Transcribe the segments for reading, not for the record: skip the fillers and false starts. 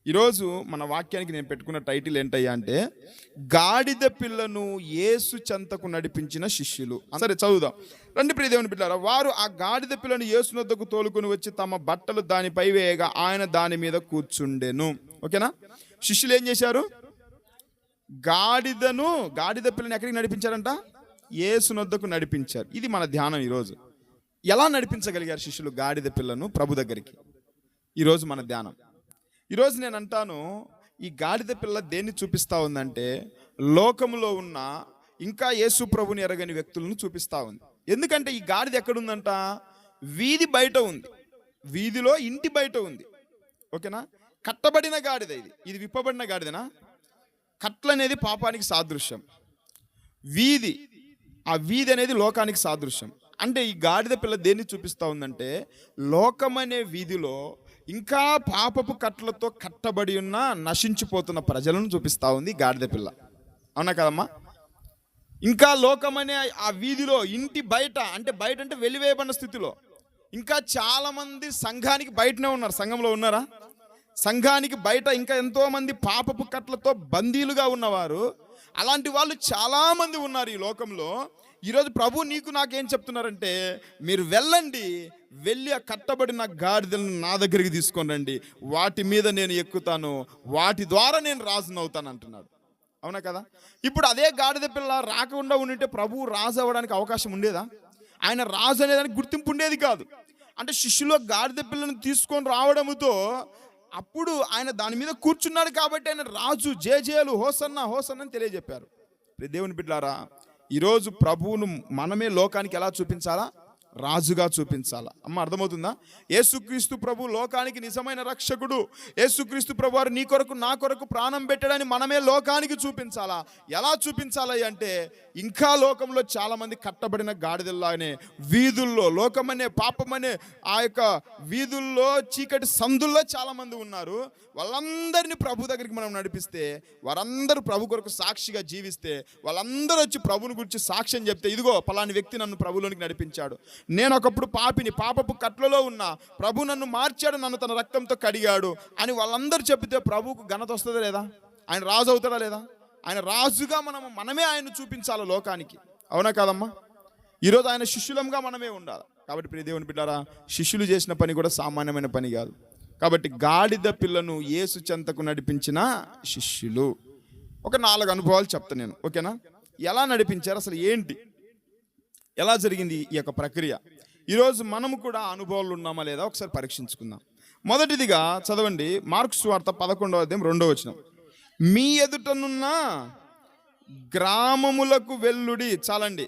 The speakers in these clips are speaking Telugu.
ఈరోజు మన వాక్యానికి నేను పెట్టుకున్న టైటిల్ ఏంటయ్యా అంటే, గాడిద పిల్లను యేసు చెంతకు నడిపించిన శిష్యులు. సరే చదువుదాం రండి. ప్రియ దేవుని బిడ్డలారా, వారు ఆ గాడిద పిల్లను యేసు వద్దకు తోలుకొని వచ్చి తమ బట్టలు దానిపై వేయగా ఆయన దాని మీద కూర్చుండెను. ఓకేనా? శిష్యులు ఏం చేశారు? గాడిద పిల్లని ఎక్కడికి నడిపించారంట? యేసు వద్దకు నడిపించారు. ఇది మన ధ్యానం ఈరోజు. ఎలా నడిపించగలిగారు శిష్యులు గాడిద పిల్లను ప్రభు దగ్గరికి? ఈరోజు మన ధ్యానం. ఈరోజు నేను అంటాను, ఈ గాడిద పిల్ల దేన్ని చూపిస్తూ ఉందంటే, లోకంలో ఉన్న ఇంకా యేసు ప్రభుని ఎరగని వ్యక్తులను చూపిస్తూ ఉంది. ఎందుకంటే ఈ గాడిద ఎక్కడుందంట? వీధి బయట ఉంది. వీధిలో ఇంటి బయట ఉంది. ఓకేనా? కట్టబడిన గాడిద. ఇది విప్పబడిన గాడిదనా? కట్ల అనేది పాపానికి సాదృశ్యం. ఆ వీధి అనేది లోకానికి సాదృశ్యం. అంటే ఈ గాడిద పిల్ల దేన్ని చూపిస్తూ ఉందంటే, లోకమనే వీధిలో ఇంకా పాపపు కట్లతో కట్టబడి ఉన్న నశించిపోతున్న ప్రజలను చూపిస్తూ ఉంది గాడిద పిల్ల. అవునా కదమ్మా? ఇంకా లోకమనే ఆ వీధిలో ఇంటి బయట, అంటే వెలివేయబడిన స్థితిలో ఇంకా చాలా మంది సంఘానికి బయటనే ఉన్నారు. సంఘంలో ఉన్నారా? సంఘానికి బయట ఇంకా ఎంతో మంది పాపపు కట్లతో బందీలుగా ఉన్నవారు, అలాంటి వాళ్ళు చాలా మంది ఉన్నారు ఈ లోకంలో. ఈరోజు ప్రభు నీకు నాకేం చెప్తున్నారంటే, మీరు వెళ్ళి ఆ కట్టబడిన గాడిదలను నా దగ్గరికి తీసుకొని రండి, వాటి మీద నేను ఎక్కుతాను, వాటి ద్వారా నేను రాజును అవుతాను అంటున్నాడు. అవునా కదా? ఇప్పుడు అదే గాడిద పిల్ల రాకుండా ఉండింటే ప్రభువు రాజు అవ్వడానికి అవకాశం ఉండేదా? ఆయన రాజు అనేదానికి గుర్తింపు ఉండేది కాదు. అంటే శిష్యులు గాడిద పిల్లను తీసుకొని రావడంతో అప్పుడు ఆయన దాని మీద కూర్చున్నాడు కాబట్టి ఆయన రాజు. జేజేలు, హోసన్నా హోసన్నా అని తెలియజెప్పారు. దేవుని బిడ్డలారా, ఈరోజు ప్రభువును మనమే లోకానికి ఎలా చూపించాలా? రాజుగా చూపించాలా. అమ్మ, అర్థమవుతుందా? యేసుక్రీస్తు ప్రభు లోకానికి నిజమైన రక్షకుడు. యేసుక్రీస్తు ప్రభు వారు నీ కొరకు నా కొరకు ప్రాణం పెట్టాడని మనమే లోకానికి చూపించాలా. ఎలా చూపించాలి అంటే, ఇంకా లోకంలో చాలా మంది కట్టబడిన గాడిదల్లానే వీధుల్లో, లోకమనే పాపమనే ఆ యొక్క వీధుల్లో, చీకటి సందుల్లో చాలా మంది ఉన్నారు. వాళ్ళందరినీ ప్రభు దగ్గరికి మనం నడిపిస్తే, వారందరూ ప్రభు కొరకు సాక్షిగా జీవిస్తే, వాళ్ళందరూ వచ్చి ప్రభుని గురించి సాక్ష్యం చెప్తే, ఇదిగో పలాని వ్యక్తి నన్ను ప్రభులోనికి నడిపించాడు, నేను ఒకప్పుడు పాపిని, పాపపు కట్లలో ఉన్నా, ప్రభు నన్ను మార్చాడు, నన్ను తన రక్తంతో కడిగాడు అని వాళ్ళందరూ చెప్తే ప్రభువుకు ఘనత వస్తుందా లేదా? ఆయన రాజు అవుతాడా లేదా? ఆయన రాజుగా మనమే ఆయన చూపించాలి లోకానికి. అవునా కాదమ్మా? ఈరోజు ఆయన శిష్యులంగా మనమే ఉండాలి. కాబట్టి ప్రియ దేవుని బిడ్డారా, శిష్యులు చేసిన పని కూడా సామాన్యమైన పని కాదు. కాబట్టి గాడిద పిల్లను యేసు చెంతకు నడిపించిన శిష్యులు. ఒక 4 అనుభవాలు చెప్తాను నేను. ఓకేనా? ఎలా నడిపించారు, అసలు ఏంటి, ఎలా జరిగింది ఈ యొక్క ప్రక్రియ? ఈరోజు మనము కూడా అనుభవాలు ఉన్నామా లేదా ఒకసారి పరీక్షించుకుందాం. మొదటిదిగా చదవండి, మార్కు సువార్త 11వ అధ్యాయం 2వ వచనం. మీ ఎదుటనున్న గ్రామములకు వెల్లుడి. చాలండి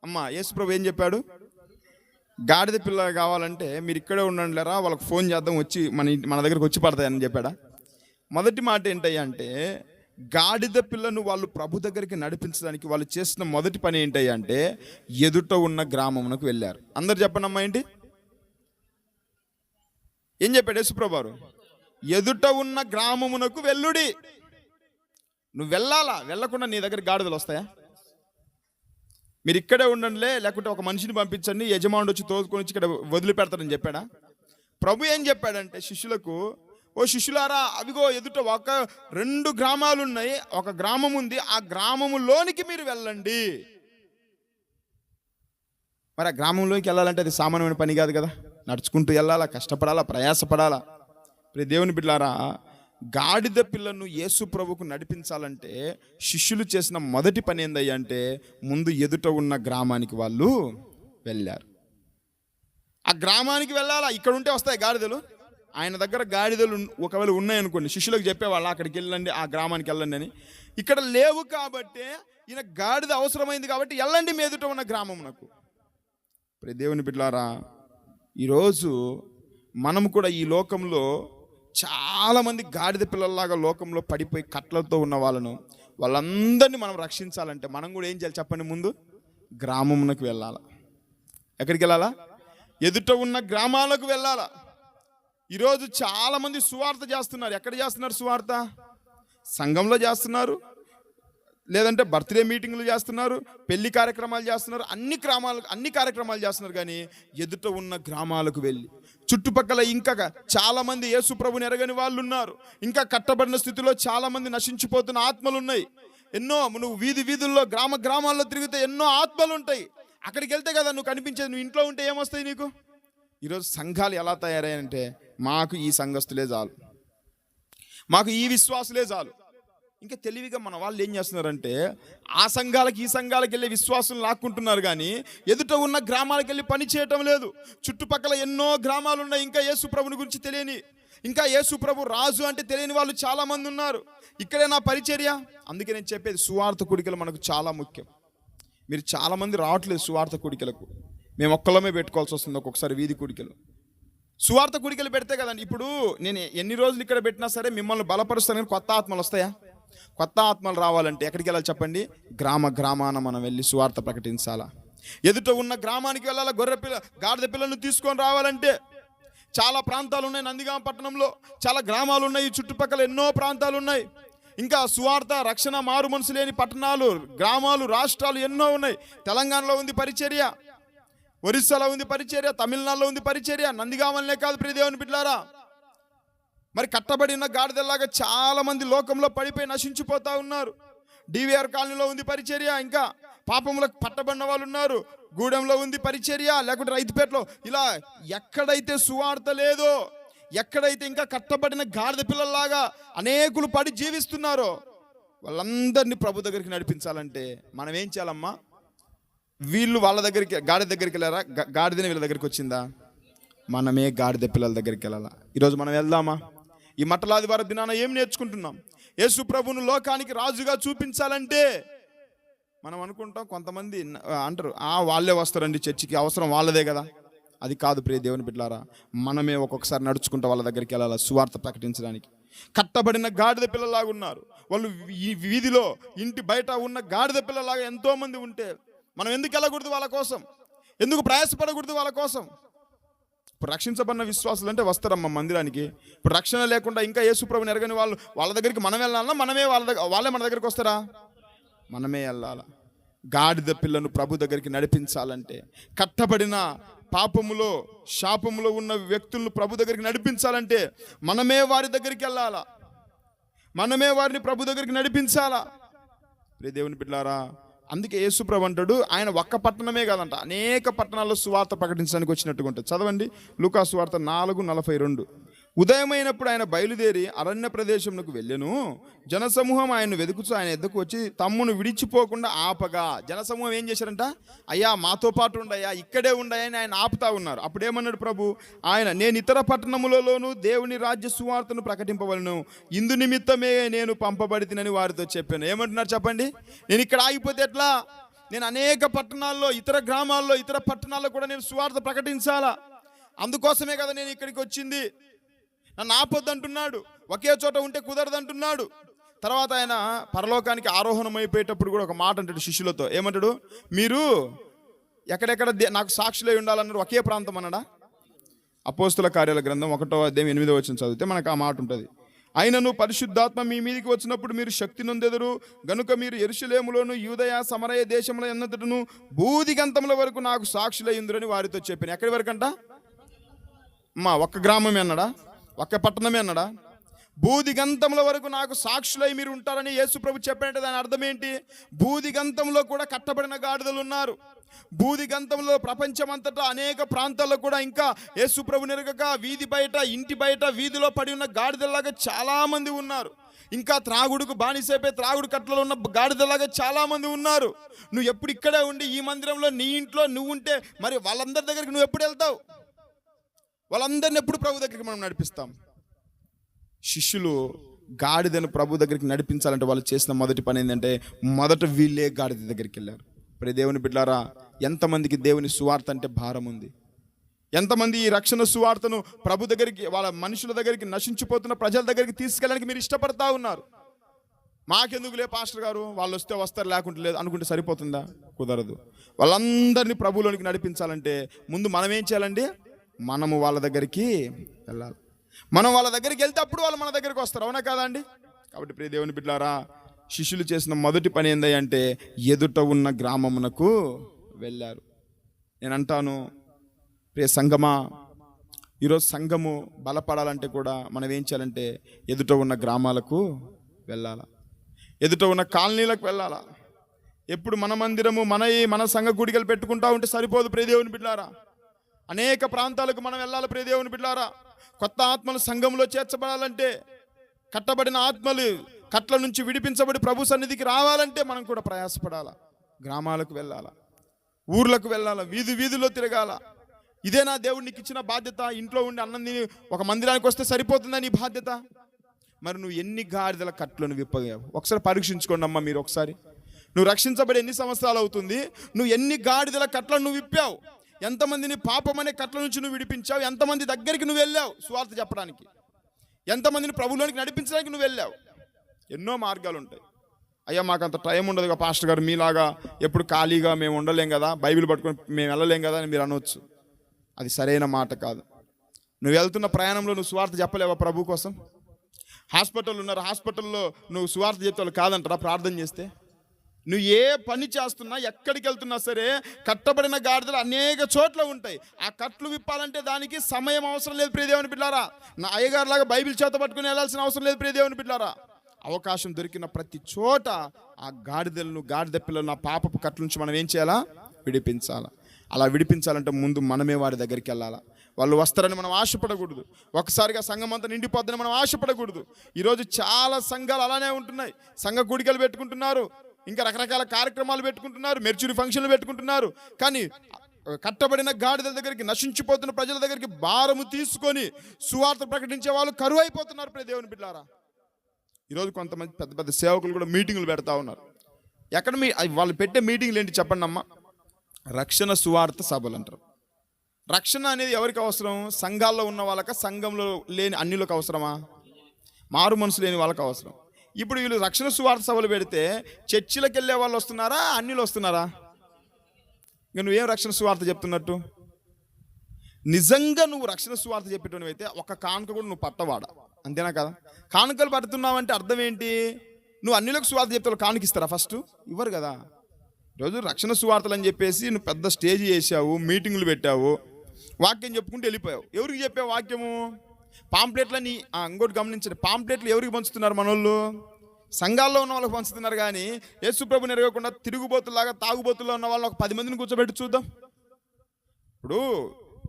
అమ్మా. యేసు ప్రభు ఏం చెప్పాడు? గాడిద పిల్ల కావాలంటే మీరు ఇక్కడే ఉండండి లేరా, వాళ్ళకి ఫోన్ చేద్దాం, వచ్చి మన దగ్గరకు వచ్చి పడతాయని చెప్పాడా? మొదటి మాట ఏంటయ్యా అంటే, గాడిద పిల్లను వాళ్ళు ప్రభు దగ్గరికి నడిపించడానికి వాళ్ళు చేసిన మొదటి పని ఏంటయ్యా అంటే, ఎదుట ఉన్న గ్రామమునకు వెళ్ళారు. అందరు చెప్పండి అమ్మా, ఏంటి ఏం చెప్పాడు యేసుప్రభు వారు? ఎదుట ఉన్న గ్రామమునకు వెల్లుడి. నువ్వు వెళ్ళాలా, వెళ్ళకుండా నీ దగ్గర గాడిదలు వస్తాయా? మీరు ఇక్కడే ఉండండిలే, లేకుంటే ఒక మనిషిని పంపించండి, యజమానుడు వచ్చి తోలుకొని వచ్చి ఇక్కడ వదిలిపెడతారని చెప్పాడా? ప్రభు ఏం చెప్పాడంటే శిష్యులకు, ఓ శిష్యులారా, అవిగో ఎదుట 2 గ్రామాలు ఉన్నాయి, ఒక గ్రామం ఉంది, ఆ గ్రామములోనికి మీరు వెళ్ళండి. మరి ఆ గ్రామంలోకి వెళ్ళాలంటే అది సామాన్యమైన పని కాదు కదా. నడుచుకుంటూ వెళ్ళాలా, కష్టపడాలా, ప్రయాసపడాలా. ప్రియ దేవుని బిడ్డలారా, గాడిద పిల్లను యేసు ప్రభుకు నడిపించాలంటే శిష్యులు చేసిన మొదటి పని ఏందయ్యా అంటే, ముందు ఎదుట ఉన్న గ్రామానికి వాళ్ళు వెళ్ళారు. ఆ గ్రామానికి వెళ్ళాలా. ఇక్కడ ఉంటే వస్తాయి గాడిదలు. ఆయన దగ్గర గాడిదలు ఒకవేళ ఉన్నాయనుకోండి, శిష్యులకు చెప్పేవాళ్ళ అక్కడికి వెళ్ళండి, ఆ గ్రామానికి వెళ్ళండి అని. ఇక్కడ లేవు కాబట్టి ఈయన గాడిద అవసరమైంది కాబట్టి వెళ్ళండి మీ ఎదుట ఉన్న గ్రామమునకు. ప్రియ దేవుని బిడ్డలారా, ఈరోజు మనం కూడా ఈ లోకంలో చాలామంది గాడిద పిల్లల్లాగా లోకంలో పడిపోయి కట్లతో ఉన్న వాళ్ళందరినీ మనం రక్షించాలంటే మనం కూడా ఏం చేయాలి చెప్పండి? ముందు గ్రామమునకు వెళ్ళాలా. ఎక్కడికి వెళ్ళాలా? ఎదుట ఉన్న గ్రామాలకు వెళ్ళాలా. ఈరోజు చాలామంది సువార్త చేస్తున్నారు. ఎక్కడ చేస్తున్నారు సువార్త? సంఘంలో చేస్తున్నారు, లేదంటే బర్త్డే మీటింగ్లు చేస్తున్నారు, పెళ్లి కార్యక్రమాలు చేస్తున్నారు, అన్ని కార్యక్రమాలు చేస్తున్నారు. కానీ ఎదుట ఉన్న గ్రామాలకు వెళ్ళి చుట్టుపక్కల ఇంకా చాలామంది యేసు ప్రభుని ఎరగని వాళ్ళు ఉన్నారు. ఇంకా కట్టబడిన స్థితిలో చాలామంది నశించిపోతున్న ఆత్మలు ఉన్నాయి. ఎన్నో నువ్వు వీధుల్లో గ్రామాల్లో తిరిగితే ఎన్నో ఆత్మలు ఉంటాయి. అక్కడికి వెళ్తే కదా నువ్వు కనిపించేది. నువ్వు ఇంట్లో ఉంటే ఏమొస్తాయి నీకు? ఈరోజు సంఘాలు ఎలా తయారయ్యాయంటే, మాకు ఈ సంఘస్థులే చాలు, మాకు ఈ విశ్వాసులే చాలు. ఇంకా తెలివిగా మన వాళ్ళు ఏం చేస్తున్నారంటే, ఆ సంఘాలకి ఈ సంఘాలకు వెళ్ళే విశ్వాసులు లాక్కుంటున్నారు. కానీ ఎదుట ఉన్న గ్రామాలకు వెళ్ళి పని చేయటం లేదు. చుట్టుపక్కల ఎన్నో గ్రామాలు ఉన్నాయి, ఇంకా యేసు ప్రభుని గురించి తెలియని, ఇంకా యేసు ప్రభు రాజు అంటే తెలియని వాళ్ళు చాలామంది ఉన్నారు. ఇక్కడే నా పరిచర్య. అందుకే నేను చెప్పేది, సువార్త కూడికలు మనకు చాలా ముఖ్యం. మీరు చాలామంది రావట్లేదు సువార్త కూడికలకు. మేము ఒక్కళ్ళమే పెట్టుకోవాల్సి వస్తుంది ఒక్కొక్కసారి వీధి కూడికలు. సువార్త కూడికలు పెడితే కదండి. ఇప్పుడు నేను ఎన్ని రోజులు ఇక్కడ పెట్టినా సరే మిమ్మల్ని బలపరుస్తాను, కానీ కొత్త ఆత్మలు వస్తాయా? కొత్త ఆత్మలు రావాలంటే ఎక్కడికి వెళ్ళాలి చెప్పండి? గ్రామాన మనం వెళ్ళి సువార్త ప్రకటించాలా. ఎదుట ఉన్న గ్రామానికి వెళ్ళాలా. గాడిద పిల్లలను తీసుకొని రావాలంటే చాలా ప్రాంతాలు ఉన్నాయి. నందిగామ పట్టణంలో చాలా గ్రామాలు ఉన్నాయి, చుట్టుపక్కల ఎన్నో ప్రాంతాలు ఉన్నాయి. ఇంకా సువార్త రక్షణ మారు మనసు లేని పట్టణాలు, గ్రామాలు, రాష్ట్రాలు ఎన్నో ఉన్నాయి. తెలంగాణలో ఉంది పరిచర్య, ఒరిస్సాలో ఉంది పరిచర్య, తమిళనాడులో ఉంది పరిచర్య. నందిగామలనే కాదు ప్రియ దేవుని బిడ్డలారా, మరి కట్టబడిన గాడిదల్లాగా చాలా మంది లోకంలో పడిపోయి నశించిపోతా ఉన్నారు. డివిఆర్ కాలనీలో ఉంది పరిచర్య. ఇంకా పాపములకు పట్టబడిన వాళ్ళు ఉన్నారు. గూడెంలో ఉంది పరిచర్య, లేకుంటే రైతుపేటలో. ఇలా ఎక్కడైతే సువార్త లేదో, ఎక్కడైతే ఇంకా కట్టబడిన గాడిద పిల్లల్లాగా అనేకులు పడి జీవిస్తున్నారో, వాళ్ళందరినీ ప్రభు దగ్గరికి నడిపించాలంటే మనం ఏం చేయాలమ్మా? వీళ్ళు వాళ్ళ దగ్గరికి, గాడిద దగ్గరికి వెళ్ళారా? గాడిదని వీళ్ళ దగ్గరికి వచ్చిందా? మనమే గాడిద పిల్లల దగ్గరికి వెళ్ళాలా. ఈరోజు మనం వెళ్దామా? ఈ మట్టలాదివారం దినాన ఏం నేర్చుకుంటున్నాం? యేసు ప్రభువును లోకానికి రాజుగా చూపించాలంటే మనం అనుకుంటాం, కొంతమంది అంటారు, వాళ్ళే వస్తారండి చర్చికి, అవసరం వాళ్ళదే కదా. అది కాదు ప్రియ దేవుని బిడ్డలారా, మనమే ఒక్కొక్కసారి నడుచుకుంటూ వాళ్ళ దగ్గరికి వెళ్ళాలి సువార్త ప్రకటించడానికి. కట్టబడిన గాడిద పిల్లలాగా ఉన్నారు వాళ్ళు. ఈ వీధిలో ఇంటి బయట ఉన్న గాడిద పిల్లలాగా ఎంతోమంది ఉంటే మనం ఎందుకు వెళ్ళకూడదు? వాళ్ళ కోసం ఎందుకు ప్రయాసపడకూడదు? వాళ్ళ కోసం. ఇప్పుడు రక్షించబడిన విశ్వాసులు అంటే వస్తారమ్మ మందిరానికి. ఇప్పుడు రక్షణ లేకుండా ఇంకా యేసు ప్రభువుని ఎరగని వాళ్ళ దగ్గరికి మనం వెళ్ళాలన్నా వాళ్ళే మన దగ్గరికి వస్తారా? మనమే వెళ్ళాలా. గాడిద పిల్లను ప్రభు దగ్గరికి నడిపించాలంటే, కట్టబడిన పాపములో శాపములో ఉన్న వ్యక్తులను ప్రభు దగ్గరికి నడిపించాలంటే మనమే వారి దగ్గరికి వెళ్ళాలా. మనమే వారిని ప్రభు దగ్గరికి నడిపించాలా. దేవుని బిడ్డలారా, అందుకే యేసు ప్రభు అంటాడు, ఆయన ఒక్క పట్టణమే కాదంట, అనేక పట్టణాల్లో సువార్త ప్రకటించడానికి వచ్చినట్టుగా ఉంటుంది. చదవండి లూకా సువార్త 4:42. ఉదయమైనప్పుడు ఆయన బయలుదేరి అరణ్య ప్రదేశంలోకి వెళ్ళెను. జనసమూహం ఆయన వెతుకుచూ ఆయన ఎద్దకు వచ్చి తమ్మును విడిచిపోకుండా ఆపగా. జనసమూహం ఏం చేశారంట? అయ్యా మాతో పాటు ఉండయా, ఇక్కడే ఉండయా అని ఆయన ఆపుతా ఉన్నారు. అప్పుడేమన్నాడు ప్రభు? ఆయన, నేను ఇతర పట్టణములలోనూ దేవుని రాజ్య సువార్తను ప్రకటింపవలను, ఇందు నిమిత్తమే నేను పంపబడితినని వారితో చెప్పాను. ఏమంటున్నారు చెప్పండి? నేను ఇక్కడ ఆగిపోతే ఎట్లా? నేను అనేక పట్టణాల్లో, ఇతర గ్రామాల్లో, ఇతర పట్టణాల్లో కూడా నేను సువార్త ప్రకటించాలా. అందుకోసమే కదా నేను ఇక్కడికి వచ్చింది. నన్ను ఆపొద్దు అంటున్నాడు. ఒకే చోట ఉంటే కుదరదు అంటున్నాడు. తర్వాత ఆయన పరలోకానికి ఆరోహణం అయిపోయేటప్పుడు కూడా ఒక మాట అంటాడు శిష్యులతో. ఏమంటాడు? మీరు ఎక్కడెక్కడ నాకు సాక్షులై ఉండాలన్నాడు. ఒకే ప్రాంతం అన్నాడా? అపోస్తుల కార్యాల గ్రంథం 1:8 చదివితే మనకు ఆ మాట ఉంటుంది. అయినను పరిశుద్ధాత్మ మీ మీదికి వచ్చినప్పుడు మీరు శక్తి నొందెదరు గనుక మీరు యెరూషలేములోను యూదయ సమరయ దేశంలో ఎన్నతడును బూదిగంతముల వరకు నాకు సాక్షులై ఉందురని వారితో చెప్పాను. ఎక్కడి వరకు అంట? ఒక్క గ్రామమే అన్నాడా? ఒక్క పట్టణమే అన్నాడా? బూదిగంతముల వరకు నాకు సాక్షులై మీరు ఉంటారని యేసు ప్రభు చెప్పాడంటే దాని అర్థం ఏంటి? బూదిగంతంలో కూడా కట్టబడిన గాడిదలు ఉన్నారు. బూదిగంతంలో ప్రపంచమంతటా అనేక ప్రాంతాల్లో కూడా ఇంకా యేసు ప్రభు నెరగక వీధి బయట, ఇంటి బయట, వీధిలో పడి ఉన్న గాడిదలాగా చాలా మంది ఉన్నారు. ఇంకా త్రాగుడుకు బానిసైపోయి త్రాగుడు కట్టలో ఉన్న గాడిదలాగా చాలా మంది ఉన్నారు. నువ్వు ఎప్పుడు ఇక్కడే ఉండి ఈ మందిరంలో నీ ఇంట్లో నువ్వు ఉంటే మరి వాళ్ళందరి దగ్గరికి నువ్వు ఎప్పుడు వెళ్తావు? వాళ్ళందరిని ఎప్పుడు ప్రభు దగ్గరికి మనం నడిపిస్తాం? శిష్యులు గాడిదను ప్రభు దగ్గరికి నడిపించాలంటే వాళ్ళు చేసిన మొదటి పని ఏంటంటే, మొదట వీళ్ళే గాడిద దగ్గరికి వెళ్ళారు. ప్రియ దేవుని బిడ్డలారా, ఎంతమందికి దేవుని సువార్త అంటే భారం ఉంది? ఎంతమంది ఈ రక్షణ సువార్తను ప్రభు దగ్గరికి, వాళ్ళ మనుషుల దగ్గరికి, నశించిపోతున్న ప్రజల దగ్గరికి తీసుకెళ్ళడానికి మీరు ఇష్టపడతా ఉన్నారు? మాకెందుకులే పాస్టర్ గారు, వాళ్ళు వస్తే వస్తారు లేకుంటే లేదు అనుకుంటే సరిపోతుందా? కుదరదు. వాళ్ళందరినీ ప్రభువులోనికి నడిపించాలంటే ముందు మనం ఏం చేయాలండి? మనము వాళ్ళ దగ్గరికి వెళ్ళాలి. మనం వాళ్ళ దగ్గరికి వెళ్తే అప్పుడు వాళ్ళు మన దగ్గరికి వస్తారు. అవునా కాదా అండి? కాబట్టి ప్రియ దేవుని బిడ్డలారా, శిష్యులు చేసిన మొదటి పని ఏందంటే ఎదుట ఉన్న గ్రామమునకు వెళ్ళారు. నేను అంటాను, ప్రియ సంఘమా, ఈరోజు సంఘము బలపడాలంటే కూడా మనం ఏం చేయాలంటే ఎదుట ఉన్న గ్రామాలకు వెళ్ళాలా, ఎదుట ఉన్న కాలనీలకు వెళ్ళాలా. ఎప్పుడు మన మందిరము మన సంఘ గుడికలు పెట్టుకుంటా ఉంటే సరిపోదు ప్రియ దేవుని బిడ్డలారా. అనేక ప్రాంతాలకు మనం వెళ్ళాలి ప్రియ దేవుని బిడ్డలారా. కొత్త ఆత్మలు సంఘంలో చేర్చబడాలంటే, కట్టబడిన ఆత్మలు కట్ల నుంచి విడిపించబడి ప్రభు సన్నిధికి రావాలంటే మనం కూడా ప్రయాసపడాలా. గ్రామాలకు వెళ్ళాలా, ఊర్లకు వెళ్ళాలా, వీధిలో తిరగాల. ఇదేనా దేవుడు నీకు ఇచ్చిన బాధ్యత? ఇంట్లో ఉండి అన్నం తిని ఒక మందిరానికి వస్తే సరిపోతుందా నీ బాధ్యత? మరి నువ్వు ఎన్ని గాడిదల కట్లను విప్పగావు? ఒకసారి పరీక్షించుకోండి అమ్మా మీరు ఒకసారి. నువ్వు రక్షించబడి ఎన్ని సంవత్సరాలు అవుతుంది? నువ్వు ఎన్ని గాడిదల కట్లను నువ్వు విప్పావు? ఎంతమందిని పాపం అనే కట్ల నుంచి నువ్వు విడిపించావు? ఎంతమంది దగ్గరికి నువ్వు వెళ్ళావు సువార్త చెప్పడానికి? ఎంతమందిని ప్రభువులోనికి నడిపించడానికి నువ్వు వెళ్ళావు? ఎన్నో మార్గాలు ఉంటాయి. అయ్యా మాకు అంత టైం ఉండదుగా పాస్టర్ గారు, మీలాగా ఎప్పుడు ఖాళీగా మేము ఉండలేం కదా, బైబిల్ పట్టుకొని మేము వెళ్ళలేం కదా అని మీరు అనవచ్చు. అది సరైన మాట కాదు. నువ్వు వెళ్తున్న ప్రయాణంలో నువ్వు సువార్త చెప్పలేవా ప్రభు కోసం? హాస్పిటల్ ఉన్నారు, హాస్పిటల్లో నువ్వు సువార్త చెప్తే కాదంటారా ప్రార్థన చేస్తే? నువ్వు ఏ పని చేస్తున్నా, ఎక్కడికి వెళ్తున్నా సరే కట్టబడిన గాడిదలు అనేక చోట్ల ఉంటాయి. ఆ కట్లు విప్పాలంటే దానికి సమయం అవసరం లేదు ప్రియ దేవుని బిడ్డలారా. నా అయ్యగారులాగా బైబిల్ చేత పట్టుకుని వెళ్ళాల్సిన అవసరం లేదు ప్రియ దేవుని బిడ్డలారా. అవకాశం దొరికిన ప్రతి చోట ఆ గాడిద పిల్లలను ఆ పాపపు కట్ల నుంచి మనం ఏం చేయాలా? విడిపించాలా. అలా విడిపించాలంటే ముందు మనమే వారి దగ్గరికి వెళ్ళాలా. వాళ్ళు వస్తారని మనం ఆశపడకూడదు. ఒకసారిగా సంఘం అంతా నిండిపోద్దని మనం ఆశపడకూడదు. ఈరోజు చాలా సంఘాలు అలానే ఉంటున్నాయి. సంఘ గుడికలు పెట్టుకుంటున్నారు, ఇంకా రకరకాల కార్యక్రమాలు పెట్టుకుంటున్నారు, మెర్చురీ ఫంక్షన్లు పెట్టుకుంటున్నారు. కానీ కట్టబడిన గాడిదల దగ్గరికి, నశించిపోతున్న ప్రజల దగ్గరికి భారము తీసుకొని సువార్త ప్రకటించే వాళ్ళు కరువు అయిపోతున్నారు ప్రియ దేవుని బిడ్డలారా. ఈరోజు కొంతమంది పెద్ద పెద్ద సేవకులు కూడా మీటింగులు పెడతా ఉన్నారు. ఎక్కడ వాళ్ళు పెట్టే మీటింగ్లు ఏంటి చెప్పండి అమ్మా? రక్షణ సువార్త సభలు అంటారు. రక్షణ అనేది ఎవరికి అవసరం? సంఘాల్లో ఉన్న వాళ్ళక, సంఘంలో లేని అన్యులకు అవసరమా? మారు మనసు లేని వాళ్ళకి అవసరం. ఇప్పుడు వీళ్ళు రక్షణ సువార్త సభలు పెడితే చర్చిలకు వెళ్ళే వాళ్ళు వస్తున్నారా, అన్యులు వస్తున్నారా? ఇంకా నువ్వేం రక్షణ సువార్త చెప్తున్నట్టు? నిజంగా నువ్వు రక్షణ సువార్త చెప్పేటోనివి అయితే ఒక కానుక కూడా నువ్వు పట్టవాడా, అంతేనా కదా? కానుకలు పడుతున్నావంటే అర్థం ఏంటి? నువ్వు అన్యులకు సువార్త చెప్తే కానుక ఇస్తారా? ఫస్ట్ ఇవ్వరు కదా. ఈరోజు రక్షణ సువార్తలు అని చెప్పేసి నువ్వు పెద్ద స్టేజ్ చేసావు, మీటింగులు పెట్టావు, వాక్యం చెప్పుకుంటూ వెళ్ళిపోయావు. ఎవరికి చెప్పావు వాక్యము? పాంప్లెట్లని. ఇంకోటి గమనించండి, పాంప్లెట్లు ఎవరికి పంచుతున్నారు? మనోళ్ళు సంఘాల్లో ఉన్న వాళ్ళకి పంచుతున్నారు. కానీ యేసు ప్రభుని ఎరగకుండా తిరుగుబోతులాగా తాగుబోతుల్లో ఉన్న వాళ్ళని ఒక 10 మందిని కూర్చోబెట్టి చూద్దాం. ఇప్పుడు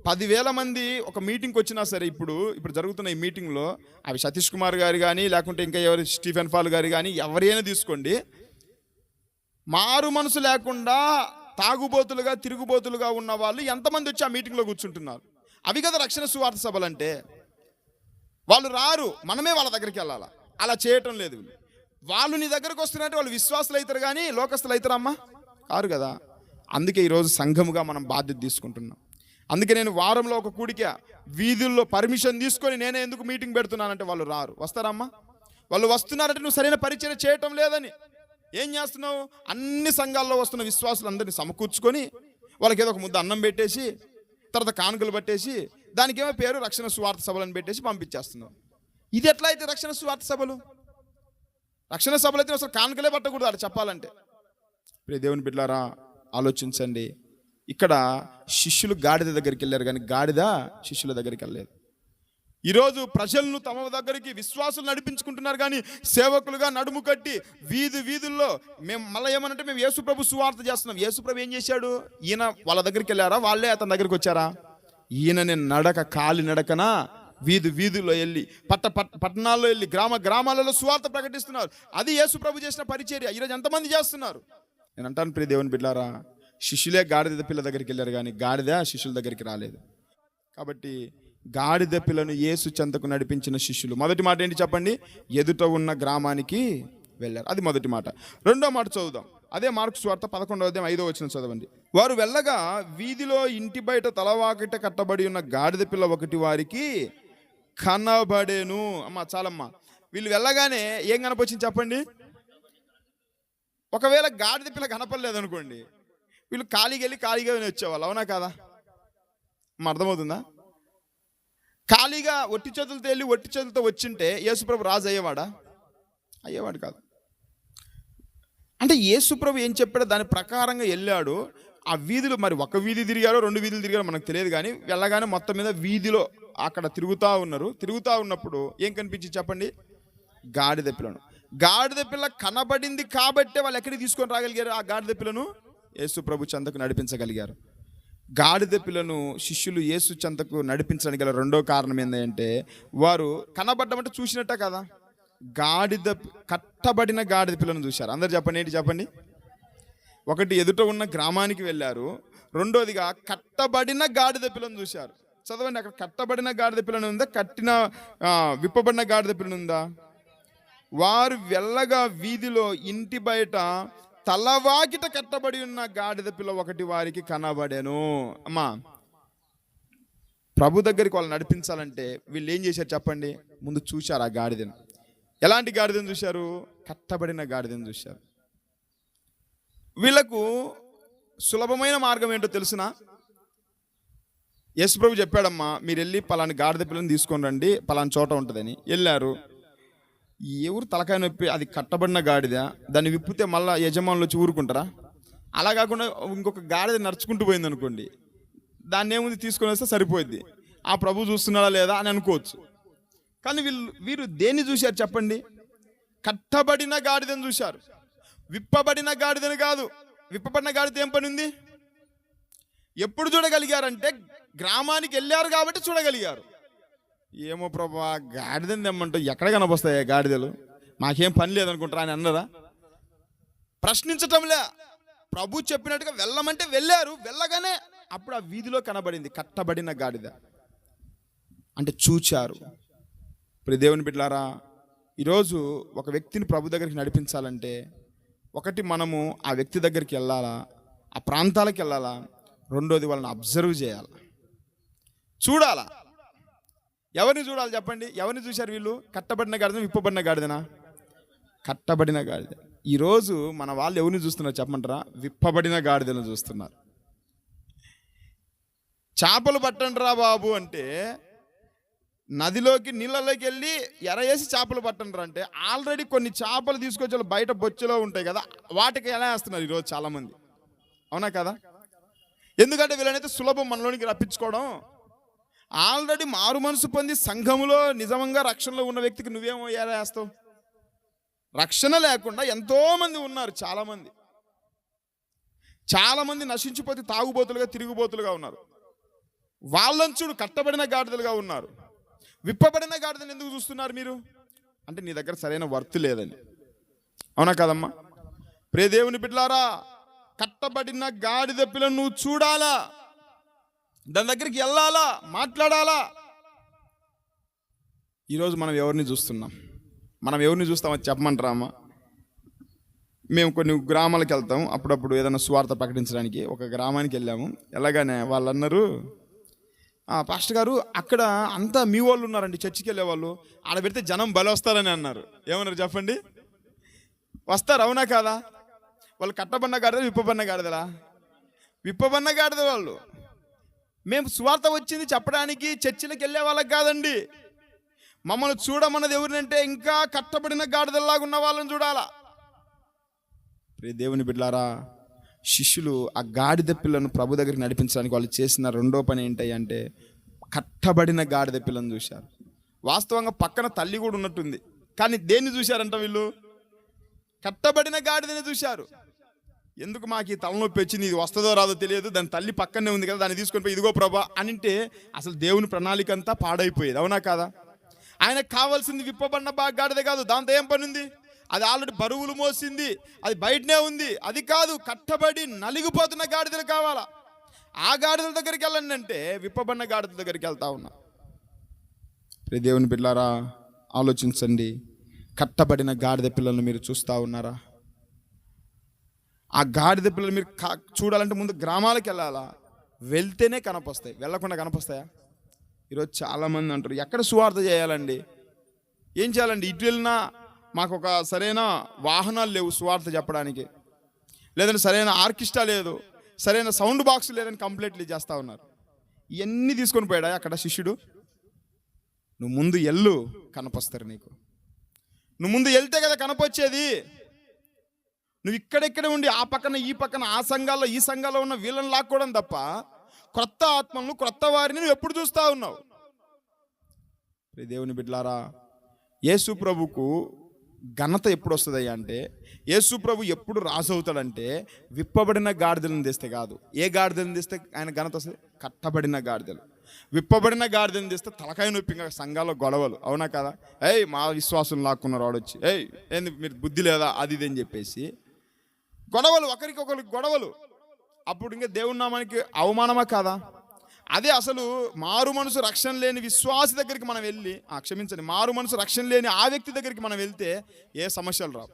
10,000 మంది ఒక మీటింగ్కి వచ్చినా సరే, ఇప్పుడు జరుగుతున్న ఈ మీటింగ్లో అవి సతీష్ కుమార్ గారు కానీ, లేకుంటే ఇంకా ఎవరు స్టీఫెన్ ఫాల్ గారు కానీ, ఎవరైనా తీసుకోండి, మారు మనసు లేకుండా తాగుబోతులుగా తిరుగుబోతులుగా ఉన్న వాళ్ళు ఎంతమంది వచ్చి ఆ మీటింగ్లో కూర్చుంటున్నారు? అవి కదా రక్షణ సువార్త సభలు అంటే. వాళ్ళు రారు, మనమే వాళ్ళ దగ్గరికి వెళ్ళాలా. అలా చేయటం లేదు. వాళ్ళు నీ దగ్గరకు వస్తున్నారంటే వాళ్ళు విశ్వాసులు అవుతారు కానీ లోకస్తులు అవుతారమ్మా? కారు కదా. అందుకే ఈరోజు సంఘముగా మనం బాధ్యత తీసుకుంటున్నాం. అందుకే నేను వారంలో ఒక కూడిక వీధుల్లో పర్మిషన్ తీసుకొని నేనే ఎందుకు మీటింగ్ పెడుతున్నానంటే వాళ్ళు రారు. వస్తారమ్మా? వాళ్ళు వస్తున్నారంటే నువ్వు సరైన పరిచయం చేయటం లేదని. ఏం చేస్తున్నావు? అన్ని సంఘాల్లో వస్తున్న విశ్వాసులందరినీ సమకూర్చుకొని వాళ్ళకి ఏదో ఒక ముద్ద అన్నం పెట్టేసి, తర్వాత కానుకలు పట్టేసి, దానికేమో పేరు రక్షణ సువార్త సభలను పెట్టేసి పంపించేస్తున్నావు. ఇది ఎట్లా అయితే రక్షణ సువార్త సభలు? రక్షణ సభలు అయితే అసలు కానుకలే పట్టకూడదు అక్కడ చెప్పాలంటే. ప్రియ దేవుని బిడ్డలారా, ఆలోచించండి. ఇక్కడ శిష్యులు గాడిద దగ్గరికి వెళ్ళారు కానీ గాడిద శిష్యుల దగ్గరికి వెళ్ళలేదు. ఈరోజు ప్రజలను తమ దగ్గరికి విశ్వాసులు నడిపించుకుంటున్నారు కానీ సేవకులుగా నడుము కట్టి వీధుల్లో మేము మళ్ళీ ఏమనంటే మేము యేసుప్రభు సువార్త చేస్తున్నాం. యేసుప్రభు ఏం చేశాడు? ఈయన వాళ్ళ దగ్గరికి వెళ్ళారా? వాళ్ళే అతని దగ్గరికి వచ్చారా? ఈయనని కాలి నడకన వీధుల్లో వెళ్ళి పట్టణాల్లో వెళ్ళి గ్రామాలలో సువార్త ప్రకటిస్తున్నారు. అది యేసుప్రభు చేసిన పరిచర్య. ఈరోజు ఎంతమంది చేస్తున్నారు? నేను అంటాను ప్రియ దేవుని బిడ్డలారా, శిష్యులే గాడిద పిల్ల దగ్గరికి వెళ్ళారు కానీ గాడిద శిష్యుల దగ్గరికి రాలేదు. కాబట్టి గాడిద పిల్లను యేసు చెంతకు నడిపించిన శిష్యులు మొదటి మాట ఏంటి చెప్పండి? ఎదుట ఉన్న గ్రామానికి వెళ్ళారు. అది మొదటి మాట. రెండో మాట చదువుదాం. అదే మార్కు సువార్త 11వ అధ్యాయం 5వ వచనం చదవండి. వారు వెళ్ళగా వీధిలో ఇంటి బయట తలవాకిట కట్టబడి ఉన్న గాడిద పిల్ల ఒకటి వారికి కనబడేను. అమ్మా చాలమ్మా. వీళ్ళు వెళ్ళగానే ఏం కనపొచ్చింది చెప్పండి? ఒకవేళ గాడిద పిల్ల కనపడలేదు అనుకోండి, వీళ్ళు ఖాళీగా వచ్చేవాళ్ళు, అవునా కాదా? అర్థమవుతుందా? ఖాళీగా ఒట్టి చేతులతో వెళ్ళి ఒట్టి చేతులతో వచ్చింటే యేసుప్రభు రాజు అయ్యేవాడా? అయ్యేవాడు కాదు. అంటే యేసుప్రభు ఏం చెప్పాడో దాని ప్రకారంగా వెళ్ళాడు. ఆ వీధులు మరి ఒక వీధి తిరిగారో 2 వీధులు తిరిగారో మనకు తెలియదు, కానీ వెళ్ళగానే మొత్తం మీద వీధిలో అక్కడ తిరుగుతూ ఉన్నారు. తిరుగుతూ ఉన్నప్పుడు ఏం కనిపించింది చెప్పండి? గాడిద పిల్లను. గాడిద పిల్ల కనబడింది కాబట్టే వాళ్ళు ఎక్కడికి తీసుకొని రాగలిగారు? ఆ గాడిద పిల్లను యేసుప్రభు చెంతకు నడిపించగలిగారు. గాడిద పిల్లను శిష్యులు యేసు చెంతకు నడిపించడానికి గల రెండో కారణం ఏంటంటే, వారు కనబడ్డమంటే చూసినట్టే కదా, కట్టబడిన గాడిద పిల్లను చూశారు. అందరు చెప్పండి, ఏంటి చెప్పండి? ఒకటి ఎదుట ఉన్న గ్రామానికి వెళ్ళారు, రెండోదిగా కట్టబడిన గాడిద పిల్లను చూశారు. చదవండి, అక్కడ కట్టబడిన గాడిద పిల్లను ఉందా, విప్పబడిన గాడిద పిల్లను ఉందా? వారు వెళ్ళగా వీధిలో ఇంటి బయట తలవాకిట కట్టబడి ఉన్న గాడిద పిల్ల ఒకటి వారికి కనబడెను. అమ్మా, ప్రభు దగ్గరికి వాళ్ళు నడిపించాలంటే వీళ్ళు ఏం చేశారు చెప్పండి? ముందు చూశారు ఆ గాడిదను. ఎలాంటి గాడిదను చూశారు? కట్టబడిన గాడిదను చూశారు. వీళ్ళకు సులభమైన మార్గం ఏంటో తెలుసునా? యేసుప్రభు చెప్పాడమ్మా, మీరు వెళ్ళి పలాని గాడిద పిల్లని తీసుకొని రండి, పలాని చోట ఉంటుందని. వెళ్ళారు. ఎవరు తలకాయ నొప్పి, అది కట్టబడిన గాడిద, దాన్ని విప్పితే మళ్ళీ యజమానులు వచ్చి ఊరుకుంటారా? అలా కాకుండా ఇంకొక గాడిద నడుచుకుంటూ పోయింది అనుకోండి, దాన్ని ఏముంది తీసుకొని వస్తే సరిపోద్ది, ఆ ప్రభు చూస్తున్నాడా లేదా అని అనుకోవచ్చు. కానీ వీరు దేన్ని చూశారు చెప్పండి? కట్టబడిన గాడిదను చూశారు, విప్పబడిన గాడిదను కాదు. విప్పబడిన గాడిద ఏం పని ఉంది? ఎప్పుడు చూడగలిగారంటే గ్రామానికి వెళ్ళారు కాబట్టి చూడగలిగారు. ఏమో ప్రభా, గాడిదని తెమ్మంటావు, ఎక్కడ కనపస్తాయా గాడిదలు, మాకేం పని లేదనుకుంటారా అని అన్నదా? ప్రశ్నించటంలే, ప్రభు చెప్పినట్టుగా వెళ్ళమంటే వెళ్ళారు. వెళ్ళగానే అప్పుడు ఆ వీధిలో కనబడింది కట్టబడిన గాడిద. అంటే చూచారు. ఇప్పుడు దేవుని బిడ్డలారా, ఈరోజు ఒక వ్యక్తిని ప్రభు దగ్గరికి నడిపించాలంటే ఒకటి మనము ఆ వ్యక్తి దగ్గరికి వెళ్ళాలా, ఆ ప్రాంతాలకు వెళ్ళాలా, రెండోది వాళ్ళని అబ్జర్వ్ చేయాలి, చూడాలా. ఎవరిని చూడాలి చెప్పండి? ఎవరిని చూశారు వీళ్ళు? కట్టబడిన గాడిద, విప్పబడిన గాడిదనా? కట్టబడిన గాడిద. ఈరోజు మన వాళ్ళు ఎవరిని చూస్తున్నారు చెప్పమంటారా? విప్పబడిన గాడిదను చూస్తున్నారు. చేపలు పట్టండి రా బాబు అంటే నదిలోకి నీళ్ళలోకి వెళ్ళి ఎరవేసి చేపలు పట్టండి అంటే ఆల్రెడీ కొన్ని చేపలు తీసుకొచ్చి బయట బొచ్చులో ఉంటాయి కదా, వాటికి ఎలా వేస్తున్నారు ఈరోజు చాలామంది. అవునా కదా? ఎందుకంటే వీళ్ళనైతే సులభం మనలోనికి రప్పించుకోవడం. ఆల్రెడీ మారు మనసు పొంది సంఘములో నిజంగా రక్షణలో ఉన్న వ్యక్తికి నువ్వేమో ఎలా వేస్తావు? రక్షణ లేకుండా ఎంతోమంది ఉన్నారు. చాలామంది నశించిపోతే తాగుబోతులుగా, తిరుగుబోతులుగా ఉన్నారు. వాళ్ళని చూడు, కట్టబడిన గాడిదలుగా ఉన్నారు. విప్పబడిన గాడిదలు ఎందుకు చూస్తున్నారు మీరు? అంటే నీ దగ్గర సరైన వర్త్ లేదని. అవునా కదమ్మా? ప్రియ దేవుని బిడ్డలారా, కట్టబడిన గాడిద పిల్లను నువ్వు చూడాలా, దాని దగ్గరికి వెళ్ళాలా, మాట్లాడాలా. ఈరోజు మనం ఎవరిని చూస్తున్నాం? మనం ఎవరిని చూస్తామని చెప్పమంటారా అమ్మా? మేము కొన్ని గ్రామాలకు వెళ్తాం, అప్పుడప్పుడు ఏదైనా సువార్త ప్రకటించడానికి ఒక గ్రామానికి వెళ్ళాము. వెళ్ళగానే వాళ్ళు అన్నారు, పాస్టర్ గారు అక్కడ అంతా మీ వాళ్ళు ఉన్నారండి, చర్చికి వెళ్ళే వాళ్ళు, ఆడ పెడితే జనం బలి వస్తారని అన్నారు. ఏమన్నారు చెప్పండి? వస్తారు, అవునా కాదా? వాళ్ళు కట్టబడిన గాడిద, విప్పబడిన గాడిదలా? విప్పబడిన గాడిద వాళ్ళు. మేము సువార్త వచ్చింది చెప్పడానికి చర్చిలకు వెళ్ళే వాళ్ళకి కాదండి. మమ్మల్ని చూడమన్నది ఎవరినంటే ఇంకా కట్టబడిన గాడిదల్లాగా ఉన్న వాళ్ళని చూడాలా. దేవుని బిడ్డలారా, శిష్యులు ఆ గాడిద పిల్లను ప్రభు దగ్గరికి నడిపించడానికి వాళ్ళు చేసిన రెండో పని ఏంటి అంటే కట్టబడిన గాడిద పిల్లను చూశారు. వాస్తవంగా పక్కన తల్లి కూడా ఉన్నట్టుంది, కానీ దేన్ని చూశారంట వీళ్ళు? కట్టబడిన గాడిదని చూశారు. ఎందుకు మాకు ఈ తలనొప్పి వచ్చింది, ఇది వస్తుందో రాదో తెలియదు, దాని తల్లి పక్కనే ఉంది కదా, దాన్ని తీసుకొని పోయి ఇదిగో ప్రభా అని అంటే అసలు దేవుని ప్రణాళిక అంతా పాడైపోయేది. అవునా కాదా? ఆయనకు కావాల్సింది విప్పబడిన గాడిద కాదు. దాంతో ఏం పని ఉంది? అది ఆల్రెడీ బరువులు మోసింది, అది బయటనే ఉంది. అది కాదు, కట్టబడి నలిగిపోతున్న గాడిదలు కావాలా. ఆ గాడిదల దగ్గరికి వెళ్ళండి అంటే విప్పబడిన గాడిదల దగ్గరికి వెళ్తా ఉన్నా. దేవుని బిడ్డలారా, ఆలోచించండి. కట్టబడిన గాడిద పిల్లలను మీరు చూస్తూ ఉన్నారా? ఆ గాడిద పిల్లలు మీరు చూడాలంటే ముందు గ్రామాలకు వెళ్ళాలా, వెళ్తేనే కనపస్తాయి, వెళ్ళకుండా కనపస్తాయా? ఈరోజు చాలామంది అంటారు, ఎక్కడ సువార్త చేయాలండి, ఏం చేయాలండి? ఇటు వెళ్ళినా మాకు ఒక సరైన వాహనాలు లేవు సువార్త చెప్పడానికి, లేదంటే సరైన ఆర్కెస్ట్రా లేదు, సరైన సౌండ్ బాక్స్ లేదని కంప్లైంట్లు చేస్తూ ఉన్నారు. ఇవన్నీ తీసుకొని పోయాడా అక్కడ శిష్యుడు? నువ్వు ముందు ఎల్లు, కనపస్తారు నీకు. నువ్వు ముందు వెళ్తే కదా కనపొచ్చేది. నువ్వు ఇక్కడెక్కడే ఉండి ఆ పక్కన ఈ పక్కన ఆ సంఘాల్లో ఈ సంఘాల్లో ఉన్న వీళ్ళని లాక్కోవడం తప్ప క్రొత్త ఆత్మలను క్రొత్త వారిని నువ్వు ఎప్పుడు చూస్తూ ఉన్నావు? దేవుని బిడ్డలారా, యేసు ప్రభుకు ఘనత ఎప్పుడు వస్తుందయ్యా అంటే, యేసు ప్రభు ఎప్పుడు రాజు అవుతాడంటే విప్పబడిన గాడిదలను తెస్తే కాదు. ఏ గాడిదలను తెస్తే ఆయన ఘనత వస్తుంది? కట్టబడిన గాడిదలు. విప్పబడిన గాడిదలను తెస్తే తలకాయ నొప్పిగా సంఘాల్లో గొడవలు, అవునా కదా? మా విశ్వాసం లాక్కున్నారు వాడొచ్చి, ఏంది మీరు బుద్ధి లేదా అది ఇది అని చెప్పేసి గొడవలు, ఒకరికి గొడవలు. అప్పుడు ఇంకా దేవుని నామానికి అవమానమా కాదా? అదే అసలు మారు మనసు రక్షణ లేని విశ్వాసి దగ్గరికి మనం వెళ్ళి, క్షమించండి, మారు మనసు రక్షణ లేని ఆ వ్యక్తి దగ్గరికి మనం వెళ్తే ఏ సమస్యలు రావు.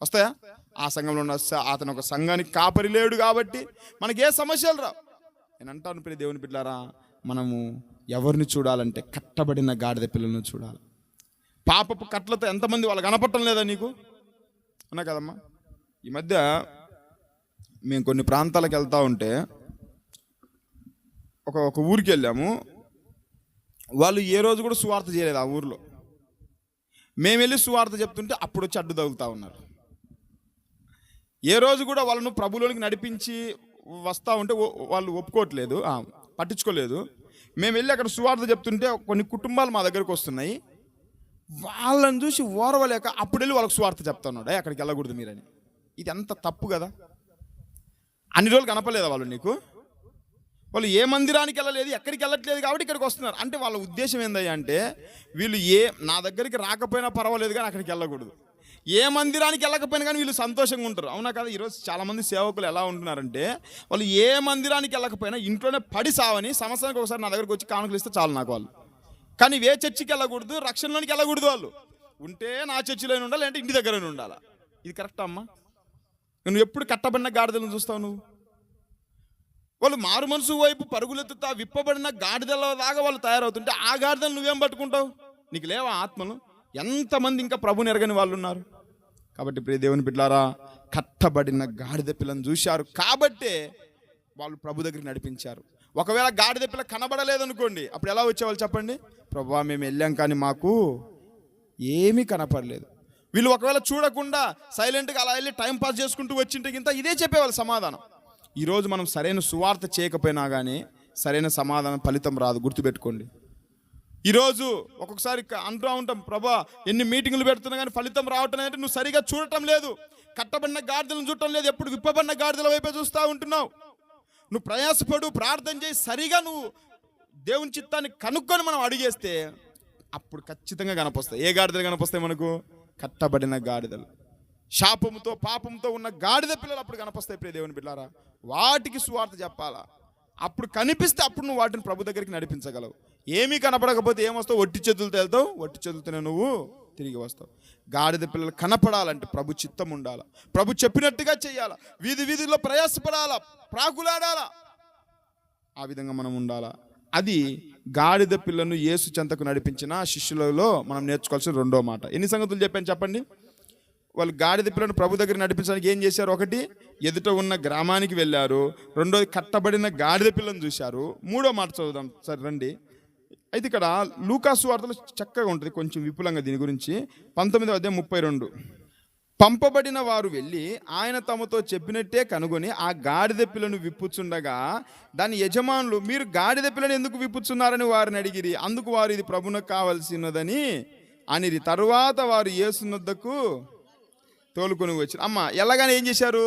వస్తాయా? ఆ సంఘంలో ఉన్న అతను ఒక సంఘానికి కాపరి లేడు కాబట్టి మనకి ఏ సమస్యలు రావు. నేను అంటాను ప్రియ దేవుని బిడ్డలారా, మనము ఎవరిని చూడాలంటే కట్టబడిన గాడిద పిల్లలను చూడాలి. పాపపు కట్లతో ఎంతమంది వాళ్ళు కనపడటం లేదా నీకు? అన్నా కదమ్మా. ఈ మధ్య మేము కొన్ని ప్రాంతాలకు వెళ్తూ ఉంటే ఒక ఊరికి వెళ్ళాము. వాళ్ళు ఏ రోజు కూడా సువార్త చేయలేదు ఆ ఊరిలో. మేము వెళ్ళి సువార్త చెప్తుంటే అప్పుడు వచ్చి అడ్డు తగులుతూ ఉన్నారు. ఏ రోజు కూడా వాళ్ళను ప్రభులోనికి నడిపించి వస్తూ ఉంటే వాళ్ళు ఒప్పుకోవట్లేదు, పట్టించుకోలేదు. మేము వెళ్ళి అక్కడ సువార్త చెప్తుంటే కొన్ని కుటుంబాలు మా దగ్గరకు వస్తున్నాయి. వాళ్ళని చూసి ఓర్వలేక అప్పుడు వెళ్ళి వాళ్ళకి సువార్త చెప్తా ఉన్నాడు, అక్కడికి వెళ్ళకూడదు మీరని. ఇది ఎంత తప్పు కదా! అన్ని రోజులు కనపలేదా వాళ్ళు నీకు? వాళ్ళు ఏ మందిరానికి వెళ్ళలేదు, ఎక్కడికి వెళ్ళట్లేదు కాబట్టి ఇక్కడికి వస్తున్నారు. అంటే వాళ్ళ ఉద్దేశం ఏందయ్యా అంటే, వీళ్ళు నా దగ్గరికి రాకపోయినా పర్వాలేదు కానీ అక్కడికి వెళ్ళకూడదు. ఏ మందిరానికి వెళ్ళకపోయినా కానీ వీళ్ళు సంతోషంగా ఉంటారు, అవునా కదా? ఈరోజు చాలామంది సేవకులు ఎలా ఉంటున్నారంటే, వాళ్ళు ఏ మందిరానికి వెళ్ళకపోయినా ఇంట్లోనే పడి సావని సంవత్సరానికి ఒకసారి నా దగ్గరికి వచ్చి కానుకలు ఇస్తే చాలు నాకు వాళ్ళు. కానీ ఏ చర్చికి వెళ్ళకూడదు, రక్షణలోనికి వెళ్ళకూడదు. వాళ్ళు ఉంటే నా చర్చిలోనే ఉండాలి, అంటే ఇంటి దగ్గరనే ఉండాలా? ఇది కరెక్టా అమ్మా? నువ్వు ఎప్పుడు కట్టబడిన గాడిదలను చూస్తావు నువ్వు? వాళ్ళు మారు మనసు వైపు పరుగులెత్తుతా విప్పబడిన గాడిదల దాకా వాళ్ళు తయారవుతుంటే ఆ గాడిదలు నువ్వేం పట్టుకుంటావు? నీకు లేవా ఆత్మలు? ఎంతమంది ఇంకా ప్రభుని ఎరగని వాళ్ళు ఉన్నారు. కాబట్టి ప్రియ దేవుని బిడ్డలారా, కట్టబడిన గాడిద పిల్లను చూశారు కాబట్టే వాళ్ళు ప్రభు దగ్గరికి నడిపించారు. ఒకవేళ గాడిద పిల్ల కనబడలేదనుకోండి, అప్పుడు ఎలా వచ్చేవాళ్ళు చెప్పండి? ప్రభువా మేము వెళ్ళాం కానీ మాకు ఏమీ కనపడలేదు. వీళ్ళు ఒకవేళ చూడకుండా సైలెంట్గా అలా వెళ్ళి టైం పాస్ చేసుకుంటూ వచ్చింటే గింత ఇదే చెప్పేవాళ్ళు సమాధానం. ఈరోజు మనం సరైన సువార్త చేయకపోయినా కానీ సరైన సమాధానం ఫలితం రాదు, గుర్తుపెట్టుకోండి. ఈరోజు ఒక్కొక్కసారి అంటూ ఉంటాం, ప్రభా ఎన్ని మీటింగులు పెడుతున్నా కానీ ఫలితం రావటం అంటే నువ్వు సరిగా చూడటం లేదు, కట్టబడిన గాడిదలను చూడటం లేదు, ఎప్పుడు విప్పబడిన గాడిదల వైపే చూస్తూ ఉంటున్నావు. నువ్వు ప్రయాసపడు, ప్రార్థన చేయి, సరిగా నువ్వు దేవుని చిత్తాన్ని కనుక్కొని మనం అడిగేస్తే అప్పుడు ఖచ్చితంగా కనపొస్తాయి. ఏ గాడిదలు కనపొస్తాయి మనకు? కట్టబడిన గాడిదలు. శాపముతో పాపంతో ఉన్న గాడిద పిల్లలు అప్పుడు కనపస్తాయి. ప్రియ దేవుని బిడ్డలారా, వాటికి సువార్త చెప్పాలా. అప్పుడు కనిపిస్తే అప్పుడు నువ్వు వాటిని ప్రభు దగ్గరికి నడిపించగలవు. ఏమీ కనపడకపోతే ఏమొస్తావు? ఒట్టి చేతులతో వెళ్తావు, ఒట్టి చేతులతోనే నువ్వు తిరిగి వస్తావు. గాడిద పిల్లలు కనపడాలంటే ప్రభు చిత్తం ఉండాలా, ప్రభు చెప్పినట్టుగా చెయ్యాలా, వీధి వీధిలో ప్రయాసపడాలా, ప్రాకులాడాలా. ఆ విధంగా మనం ఉండాలా. అది గాడిద పిల్లను యేసు చెంతకు నడిపించిన శిష్యులలో మనం నేర్చుకోవాల్సిన రెండో మాట. ఎన్ని సంగతులు చెప్పాను చెప్పండి? వాళ్ళు గాడిద పిల్లను ప్రభు దగ్గర నడిపించడానికి ఏం చేశారు? ఒకటి, ఎదుట ఉన్న గ్రామానికి వెళ్ళారు. రెండోది, కట్టబడిన గాడిద పిల్లను చూశారు. మూడో మాట చదువుదాం సరే రండి. అయితే ఇక్కడ లూకా సువార్తలో చక్కగా ఉంటుంది, కొంచెం విపులంగా దీని గురించి. 19:32. పంపబడిన వారు వెళ్ళి ఆయన తమతో చెప్పినట్టే కనుగొని ఆ గాడిద పిల్లను విప్పుచుండగా దాని యజమానులు, మీరు గాడిద పిల్లను ఎందుకు విప్పుచున్నారని వారిని అడిగిరి. అందుకు వారు, ఇది ప్రభునకు కావలసినదని అనిరి. తరువాత వారు యేసునొద్దకు తోలుకొని వచ్చారు. అమ్మ ఎలాగానే ఏం చేశారు?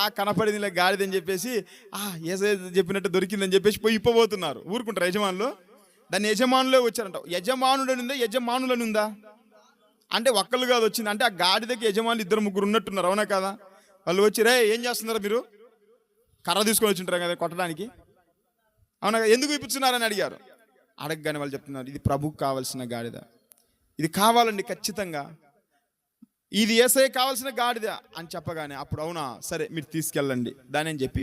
ఆ కనపడింది గాడిదని చెప్పేసి యేసు చెప్పినట్టు దొరికిందని చెప్పేసి పోయి ఇప్పబోతున్నారు. ఊరుకుంటారు యజమానులు? దాని యజమానులే వచ్చారంట. యజమానుడనుందా, యజమానులనుందా అంటే ఒక్కళ్ళు కాదు వచ్చింది. అంటే ఆ గాడిదకి యజమానులు 2-3 ఉన్నట్టున్నారు, అవునా కదా? వాళ్ళు వచ్చి, రే ఏం చేస్తున్నారా మీరు? కర్ర తీసుకొని వచ్చింటారు కదా కొట్టడానికి, అవునా? ఎందుకు విప్పుతున్నారని అడిగారు. అడగగానే వాళ్ళు చెప్తున్నారు, ఇది ప్రభుకు కావాల్సిన గాడిద, ఇది కావాలండి ఖచ్చితంగా, ఇది యేసయ్య కావాల్సిన గాడిద అని చెప్పగానే అప్పుడు అవునా సరే మీరు తీసుకెళ్ళండి దాని అని చెప్పి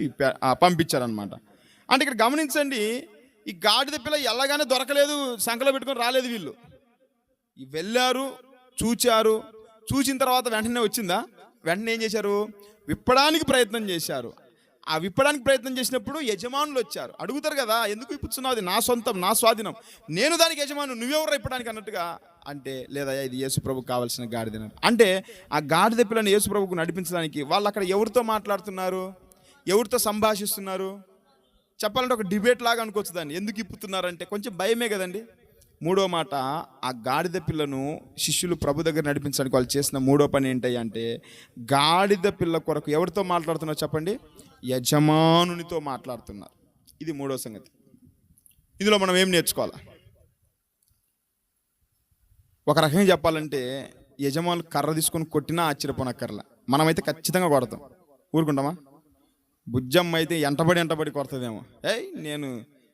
పంపించారనమాట. అంటే ఇక్కడ గమనించండి, ఈ గాడిద పిల్ల ఎలాగానే దొరకలేదు, సంకలో పెట్టుకొని రాలేదు. వీళ్ళు వెళ్ళారు, చూచారు, చూసిన తర్వాత వెంటనే వచ్చిందా? వెంటనే ఏం చేశారు? విప్పడానికి ప్రయత్నం చేశారు. ఆ విప్పడానికి ప్రయత్నం చేసినప్పుడు యజమానులు వచ్చారు. అడుగుతారు కదా, ఎందుకు విప్పుతున్నావు? అది నా సొంతం, నా స్వాధీనం, నేను దానికి యజమాను, నువ్వెవరు ఇప్పడానికి అన్నట్టుగా అంటే లేదా ఇది యేసుప్రభుకు కావాల్సిన గాడిద అంటే ఆ గాడిద పిల్లని యేసుప్రభుకు నడిపించడానికి వాళ్ళు అక్కడ ఎవరితో మాట్లాడుతున్నారు, ఎవరితో సంభాషిస్తున్నారు? చెప్పాలంటే ఒక డిబేట్ లాగా అనుకోవచ్చు దాన్ని. ఎందుకు ఇప్పుతున్నారంటే కొంచెం భయమే కదండి. మూడో మాట, ఆ గాడిద పిల్లను శిష్యులు ప్రభు దగ్గర నడిపించడానికి వాళ్ళు చేసిన మూడో పని ఏంటి అంటే గాడిద పిల్ల కొరకు ఎవరితో మాట్లాడుతున్నారు చెప్పండి? యజమానునితో మాట్లాడుతున్నారు. ఇది మూడో సంగతి. ఇందులో మనం ఏం నేర్చుకోవాలి? ఒక రకంగా చెప్పాలంటే యజమానులు కర్ర తీసుకొని కొట్టినా ఆశ్చర్యపోనక్కర్లా. మనమైతే ఖచ్చితంగా కొడతాం. ఊరుకుంటామా? బుజ్జమ్మ అయితే ఎంటబడి కొడుతుందేమో. నేను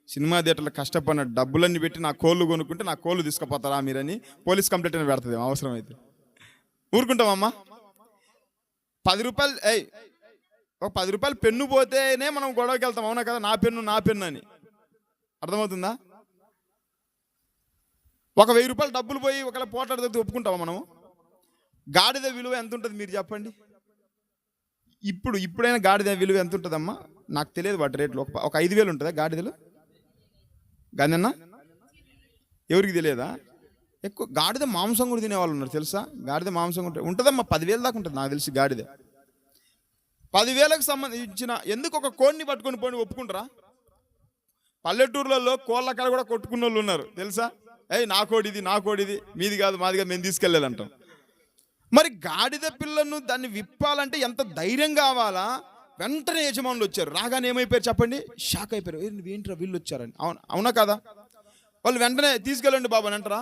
సినిమా థియేటర్లో కష్టపడిన డబ్బులన్నీ పెట్టి నా కోళ్ళు కొనుక్కుంటే నా కోళ్ళు తీసుకుపోతారా మీరని పోలీస్ కంప్లైంట్ అని పెడుతుందేమో అవసరమైతే. ఊరుకుంటామమ్మా? 10 రూపాయలు ఒక 10 రూపాయలు పెన్ను పోతేనే మనం గొడవకి వెళ్తాం. అవునా కదా? నా పెన్ను అని. అర్థమవుతుందా? ఒక 1000 రూపాయలు డబ్బులు పోయి ఒకవేళ పోట్లాడితే ఒప్పుకుంటామా మనము? గాడిద విలువ ఎంత ఉంటుంది మీరు చెప్పండి? ఇప్పుడైనా గాడిద విలువ ఎంత ఉంటుందమ్మా? నాకు తెలియదు వాటి రేట్లు. ఒక 5000 ఉంటుందా గాడిదలు? గాంధీ ఎవరికి తెలియదా? ఎక్కువ గాడిద మాంసం కూడా తినేవాళ్ళు ఉన్నారు తెలుసా? గాడిద మాంసం ఉంటుందమ్మా 10,000 దాకా ఉంటుంది నాకు తెలిసి గాడిద. 10,000కు సంబంధించిన ఎందుకు ఒక కోడిని పట్టుకొని పోయి ఒప్పుకుంటారా? పల్లెటూర్లలో కోళ్ళ కాడ కూడా కొట్టుకున్న వాళ్ళు ఉన్నారు తెలుసా? నా కోడిది మీది కాదు మాది కాదు మేము తీసుకెళ్ళాలంటాం. మరి గాడిద పిల్లను దాన్ని విప్పాలంటే ఎంత ధైర్యం కావాలా? వెంటనే యజమానులు వచ్చారు. రాగానే ఏమైపోయారు చెప్పండి? షాక్ అయిపోయారు. ఏంట్రా వీళ్ళు వచ్చారని. అవునా కదా? వాళ్ళు వెంటనే తీసుకెళ్ళండి బాబు అని అంటారా?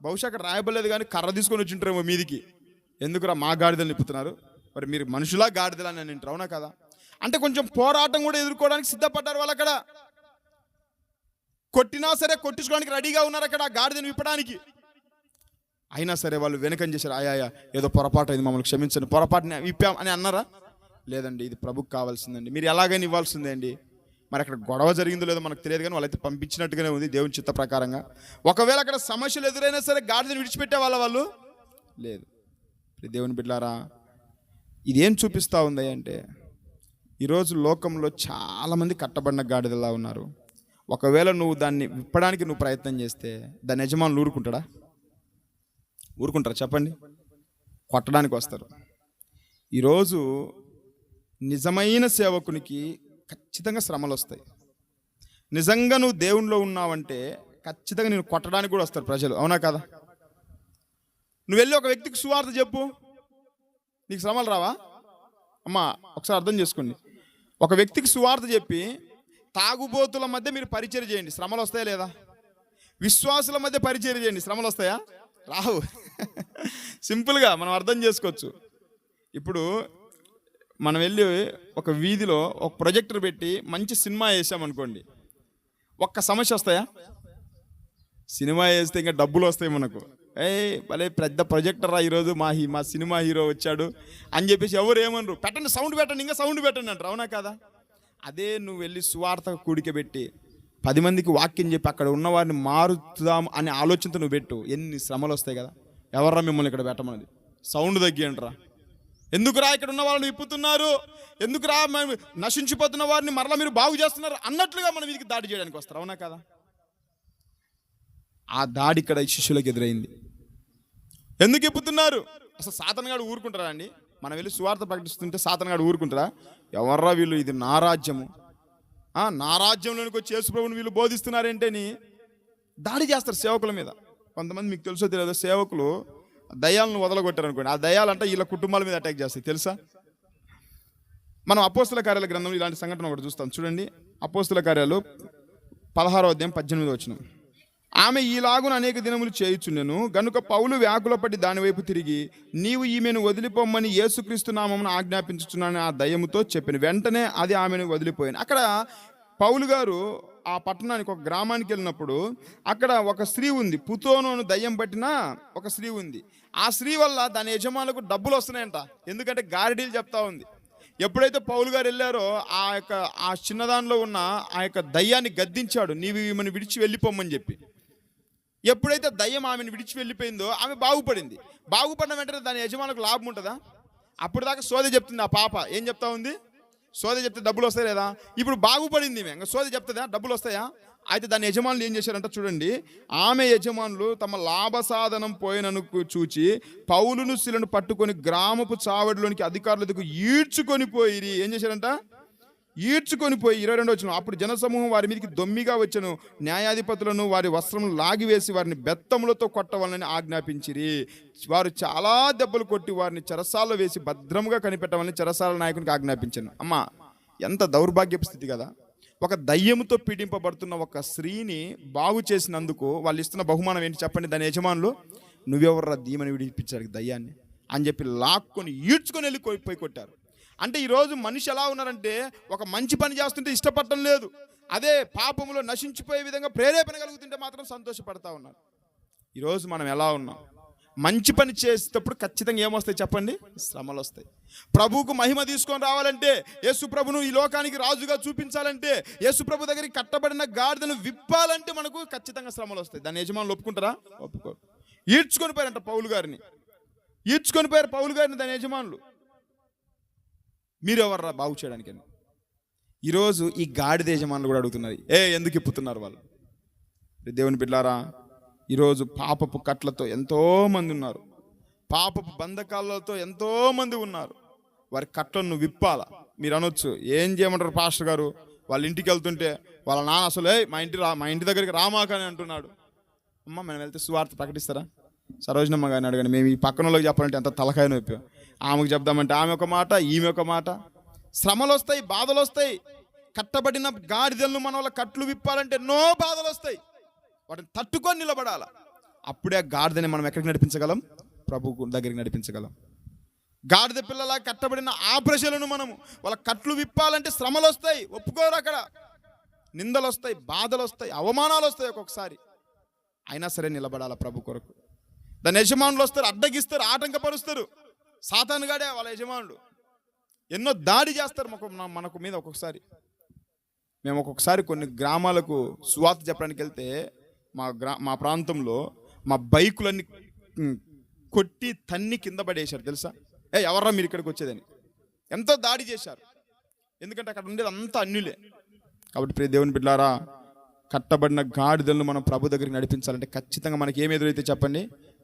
బహుశా అక్కడ రాయబడలేదు కానీ కర్ర తీసుకొని వచ్చి ఉంటారేమో మీదికి. ఎందుకురా మా గాడిదలు నిప్పుతున్నారు, మరి మీరు మనుషులా గాడిదలు అని అంటారు. అవునా కదా? అంటే కొంచెం పోరాటం కూడా ఎదుర్కోవడానికి సిద్ధపడ్డారు వాళ్ళు. అక్కడ కొట్టినా సరే కొట్టించుకోవడానికి రెడీగా ఉన్నారు అక్కడ గాడిదను విప్పడానికి. అయినా సరే వాళ్ళు వెనకం చేశారు. ఆయా ఏదో పొరపాటు అయింది, మమ్మల్ని క్షమించండి, పొరపాటుని విప్పాం అని అన్నారా? లేదండి, ఇది ప్రభుకు కావాల్సిందండి, మీరు ఎలాగైనా ఇవ్వాల్సిందే అండి. మరి అక్కడ గొడవ జరిగిందో లేదో మనకు తెలియదు కానీ వాళ్ళైతే పంపించినట్టుగానే ఉంది దేవుని చిత్త ప్రకారంగా. ఒకవేళ అక్కడ సమస్యలు ఎదురైనా సరే గాడిదని విడిచిపెట్టే వాళ్ళు లేదు. దేవుని బిడ్డలారా, ఇదేం చూపిస్తూ ఉంది అంటే ఈరోజు లోకంలో చాలామంది కట్టబడిన గాడిదలా ఉన్నారు. ఒకవేళ నువ్వు దాన్ని విప్పడానికి నువ్వు ప్రయత్నం చేస్తే దాని యజమానులు ఊరుకుంటారా చెప్పండి? కొట్టడానికి వస్తారు. ఈరోజు నిజమైన సేవకునికి ఖచ్చితంగా శ్రమలు వస్తాయి. నిజంగా నువ్వు దేవునిలో ఉన్నావంటే ఖచ్చితంగా నేను కొట్టడానికి కూడా వస్తారు ప్రజలు. అవునా కదా? నువ్వు వెళ్ళి ఒక వ్యక్తికి సువార్త చెప్పు, నీకు శ్రమలు రావా? అమ్మా ఒకసారి అర్థం చేసుకోండి. ఒక వ్యక్తికి సువార్త చెప్పి తాగుబోతుల మధ్య మీరు పరిచయం చేయండి, శ్రమలు వస్తాయా లేదా? విశ్వాసుల మధ్య పరిచయం చేయండి, శ్రమలు వస్తాయా? రావు. సింపుల్గా మనం అర్థం చేసుకోవచ్చు. ఇప్పుడు మనం వెళ్ళి ఒక వీధిలో ఒక ప్రొజెక్టర్ పెట్టి మంచి సినిమా వేసామనుకోండి, ఒక్క సమస్య వస్తాయా? సినిమా వేస్తే ఇంకా డబ్బులు వస్తాయి మనకు. భలే పెద్ద ప్రొజెక్టర్ రా ఈరోజు మా సినిమా హీరో వచ్చాడు అని చెప్పేసి ఎవరు ఏమనరు. పెట్టండి, సౌండ్ పెట్టండి, ఇంకా సౌండ్ పెట్టండి అంటారు. అవునా కదా? అదే నువ్వు వెళ్ళి సువార్త కూడికబెట్టి 10 మందికి వాక్యం చెప్పి అక్కడ ఉన్నవారిని మారుతాం అనే ఆలోచనతో నువ్వు పెట్టు, ఎన్ని శ్రమలు వస్తాయి కదా. ఎవర్రా మిమ్మల్ని ఇక్కడ పెట్టమన్నది? సౌండ్ తగ్గియంట్రా. ఎందుకురా ఇక్కడ ఉన్న వాళ్ళని విప్పుతున్నారు, ఎందుకురా నశించిపోతున్న వారిని మరలా మీరు బాగు చేస్తున్నారు అన్నట్లుగా మనం వీరికి దాడి చేయడానికి వస్తారు. అవునా కదా? ఆ దాడి ఇక్కడ శిష్యులకు ఎదురైంది. ఎందుకు విప్పుతున్నారు? అసలు సాతానుగాడు ఊరుకుంటారా అండి? మనం వెళ్ళి సువార్త ప్రకటిస్తుంటే సాతానుగాడు ఊరుకుంటారా? ఎవర్రా వీళ్ళు, ఇది నా రాజ్యము, నా రాజ్యంలోనికి వచ్చి యేసుప్రభుని వీళ్ళు బోధిస్తున్నారేంటని దాడి చేస్తారు సేవకుల మీద. కొంతమంది మీకు తెలుసో తెలియదో సేవకులు దయ్యాలను వదలగొట్టారు అనుకోండి, ఆ దయ్యాలంటే వీళ్ళ కుటుంబాల మీద అటాక్ చేస్తాయి తెలుసా? మనం అపోస్తుల కార్యాల గ్రంథంలో ఇలాంటి సంఘటన ఒకటి చూస్తాం చూడండి. అపోస్తుల కార్యాలు 16వ అధ్యాయం 18వ వచనం. ఆమె ఈలాగున అనేక దినములు చేయుచుండెను గనుక పౌలు వ్యాకులపడి దానివైపు తిరిగి, నీవు ఈమెను వదిలిపోమ్మని యేసుక్రీస్తు నామమున ఆజ్ఞాపించుచున్నానని ఆ దయ్యముతో చెప్పిన వెంటనే అది ఆమెను వదిలిపోయాను. అక్కడ పౌలు గారు ఆ పట్టణానికి ఒక గ్రామానికి వెళ్ళినప్పుడు అక్కడ ఒక స్త్రీ ఉంది, పుతోను దయ్యం పట్టిన ఒక స్త్రీ ఉంది. ఆ స్త్రీ వల్ల దాని యజమానులకు డబ్బులు వస్తున్నాయంట, ఎందుకంటే గారిడీలు చెప్తా ఉంది. ఎప్పుడైతే పౌలు గారు వెళ్ళారో ఆ చిన్నదానిలో ఉన్న ఆ యొక్క దయ్యాన్ని గద్దించాడు, నీవు ఈమెను విడిచి వెళ్ళిపోమ్మని చెప్పి. ఎప్పుడైతే దయ్యం ఆమెను విడిచి వెళ్ళిపోయిందో ఆమె బాగుపడింది. బాగుపడిన వెంటనే దాని యజమానులకు లాభం ఉంటుందా? అప్పుడు దాకా సోద చెప్తుంది ఆ పాప. ఏం చెప్తా ఉంది? సోద చెప్తే డబ్బులు వస్తాయి లేదా? ఇప్పుడు బాగుపడింది ఇంకా సోద చెప్తుందా? డబ్బులు వస్తాయా? అయితే దాని యజమానులు ఏం చేశారంట చూడండి. ఆమె యజమానులు తమ లాభ సాధనం పోయినను చూచి పౌలును శిలను పట్టుకొని గ్రామపు చావడిలోనికి అధికారులకు ఈడ్చుకొని పోయి ఏం చేశారంట? ఈడ్చుకొని పోయి 22 వచ్చిన అప్పుడు జనసమూహం వారి మీదకి దొమ్మిగా వచ్చను. న్యాయాధిపతులను వారి వస్త్రములు లాగివేసి వారిని బెత్తములతో కొట్టవాలని ఆజ్ఞాపించిరి. వారు చాలా దెబ్బలు కొట్టి వారిని చెరసాలలో వేసి భద్రంగా కనిపెట్టవాలని చెరసాల నాయకునికి ఆజ్ఞాపించాను. అమ్మా, ఎంత దౌర్భాగ్యపు స్థితి కదా! ఒక దయ్యముతో పీడింపబడుతున్న ఒక స్త్రీని బాగు చేసినందుకు వాళ్ళు ఇస్తున్న బహుమానం ఏంటి చెప్పండి? దాని యజమానులు, నువ్వెవర్రా దీమని విడిపించాడు దయ్యాన్ని అని చెప్పి లాక్కొని ఈడ్చుకొని వెళ్ళి పోయి కొట్టారు. అంటే ఈరోజు మనిషి ఎలా ఉన్నారంటే ఒక మంచి పని చేస్తుంటే ఇష్టపడటం లేదు, అదే పాపములో నశించిపోయే విధంగా ప్రేరేపణ కలుగుతుంటే మాత్రం సంతోషపడతా ఉన్నారు. ఈరోజు మనం ఎలా ఉన్నాం? మంచి పని చేసేటప్పుడు ఖచ్చితంగా ఏమొస్తాయి చెప్పండి? శ్రమలు వస్తాయి. ప్రభువుకు మహిమ తీసుకొని రావాలంటే, యేసు ప్రభును ఈ లోకానికి రాజుగా చూపించాలంటే, యేసు ప్రభు దగ్గరికి కట్టబడిన గాడిదను విప్పాలంటే మనకు ఖచ్చితంగా శ్రమలు వస్తాయి. దాని యజమానులు ఒప్పుకుంటారా? ఒప్పుకోరు. ఈడ్చుకొని పోయారంట పౌలు గారిని, ఈడ్చుకొని పోయారు పౌలు గారిని దాని యజమానులు. మీరెవర్రా బాగు చేయడానికి? ఈరోజు ఈ గాడిద యజమానులు కూడా అడుగుతున్నారు, ఎందుకు ఇప్పుతున్నారు వాళ్ళు? దేవుని బిడ్డలారా, ఈరోజు పాపపు కట్లతో ఎంతోమంది ఉన్నారు, పాపపు బంధకాలతో ఎంతోమంది ఉన్నారు. వారి కట్లను విప్పాలా? మీరు అనొచ్చు, ఏం చేయమంటారు పాస్టర్ గారు? వాళ్ళ ఇంటికి వెళ్తుంటే వాళ్ళ నాన్న అసలు మా ఇంటి దగ్గరికి రామాకని అంటున్నాడు. అమ్మ, మనం వెళ్తే సువార్త ప్రకటిస్తారా? సరోజనమ్మ గారిని అడగండి. మేము ఈ పక్కన వాళ్ళకి చెప్పాలంటే ఎంత తలకాయ నొప్పి. ఆమెకు చెప్దామంటే ఆమె ఒక మాట, ఈమె ఒక మాట. శ్రమలు వస్తాయి, బాధలు వస్తాయి. కట్టబడిన గాడిదలను మన వాళ్ళ కట్లు విప్పాలంటే ఎన్నో బాధలు వస్తాయి. వాటిని తట్టుకొని నిలబడాల. అప్పుడే గాడిదని మనం ఎక్కడికి నడిపించగలం? ప్రభు దగ్గరికి నడిపించగలం. గాడిద పిల్లలా కట్టబడిన ఆ ప్రజలను మనము వాళ్ళ కట్లు విప్పాలంటే శ్రమలు వస్తాయి, ఒప్పుకోరు. అక్కడ నిందలు వస్తాయి, బాధలు వస్తాయి, అవమానాలు వస్తాయి ఒక్కొక్కసారి. అయినా సరే నిలబడాల ప్రభు కొరకు. దాని యజమానులు వస్తారు, అడ్డగిస్తారు, ఆటంకపరుస్తారు. సాతానుగాడే వాళ్ళ యజమానులు ఎన్నో దాడి చేస్తారు మనకు మీద. ఒక్కొక్కసారి మేము కొన్ని గ్రామాలకు సువార్త చెప్పడానికి వెళ్తే మా ప్రాంతంలో మా బైకులన్నీ కొట్టి తన్ని కింద పడేశారు తెలుసా? ఎవర్రా మీరు ఇక్కడికి వచ్చేదని ఎంతో దాడి చేశారు. ఎందుకంటే అక్కడ ఉండేది అంతా అన్యులే. కాబట్టి ప్రియ దేవుని బిడ్డలారా, కట్టబడిన గాడిదలను మనం ప్రభు దగ్గరికి నడిపించాలంటే ఖచ్చితంగా మనకి ఏమి ఎదురైతే చెప్పండి?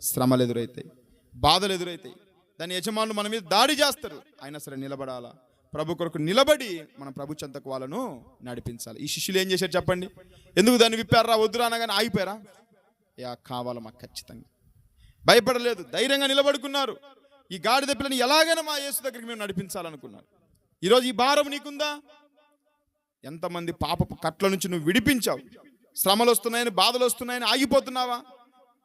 శ్రమలు ఎదురైతాయి, బాధలు ఎదురైతాయి. దాని యజమానులు మన మీద దాడి చేస్తారు. అయినా సరే నిలబడాలా. ప్రభు కొరకు నిలబడి మనం ప్రభు చెంతకు వాళ్ళను నడిపించాలి. ఈ శిష్యులు ఏం చేశారు చెప్పండి? ఎందుకు దాన్ని విప్పారా? వద్దురా అనగానే ఆగిపోయారా? కావాలా మాకు ఖచ్చితంగా. భయపడలేదు, ధైర్యంగా నిలబడుకున్నారు. ఈ గాడిద పిల్లని ఎలాగైనా మా యేసు దగ్గరికి మేము నడిపించాలనుకున్నారు. ఈరోజు ఈ భారం నీకుందా? ఎంతమంది పాపపు కట్ల నుంచి నువ్వు విడిపించావు? శ్రమలు వస్తున్నాయని, బాధలు వస్తున్నాయని ఆగిపోతున్నావా?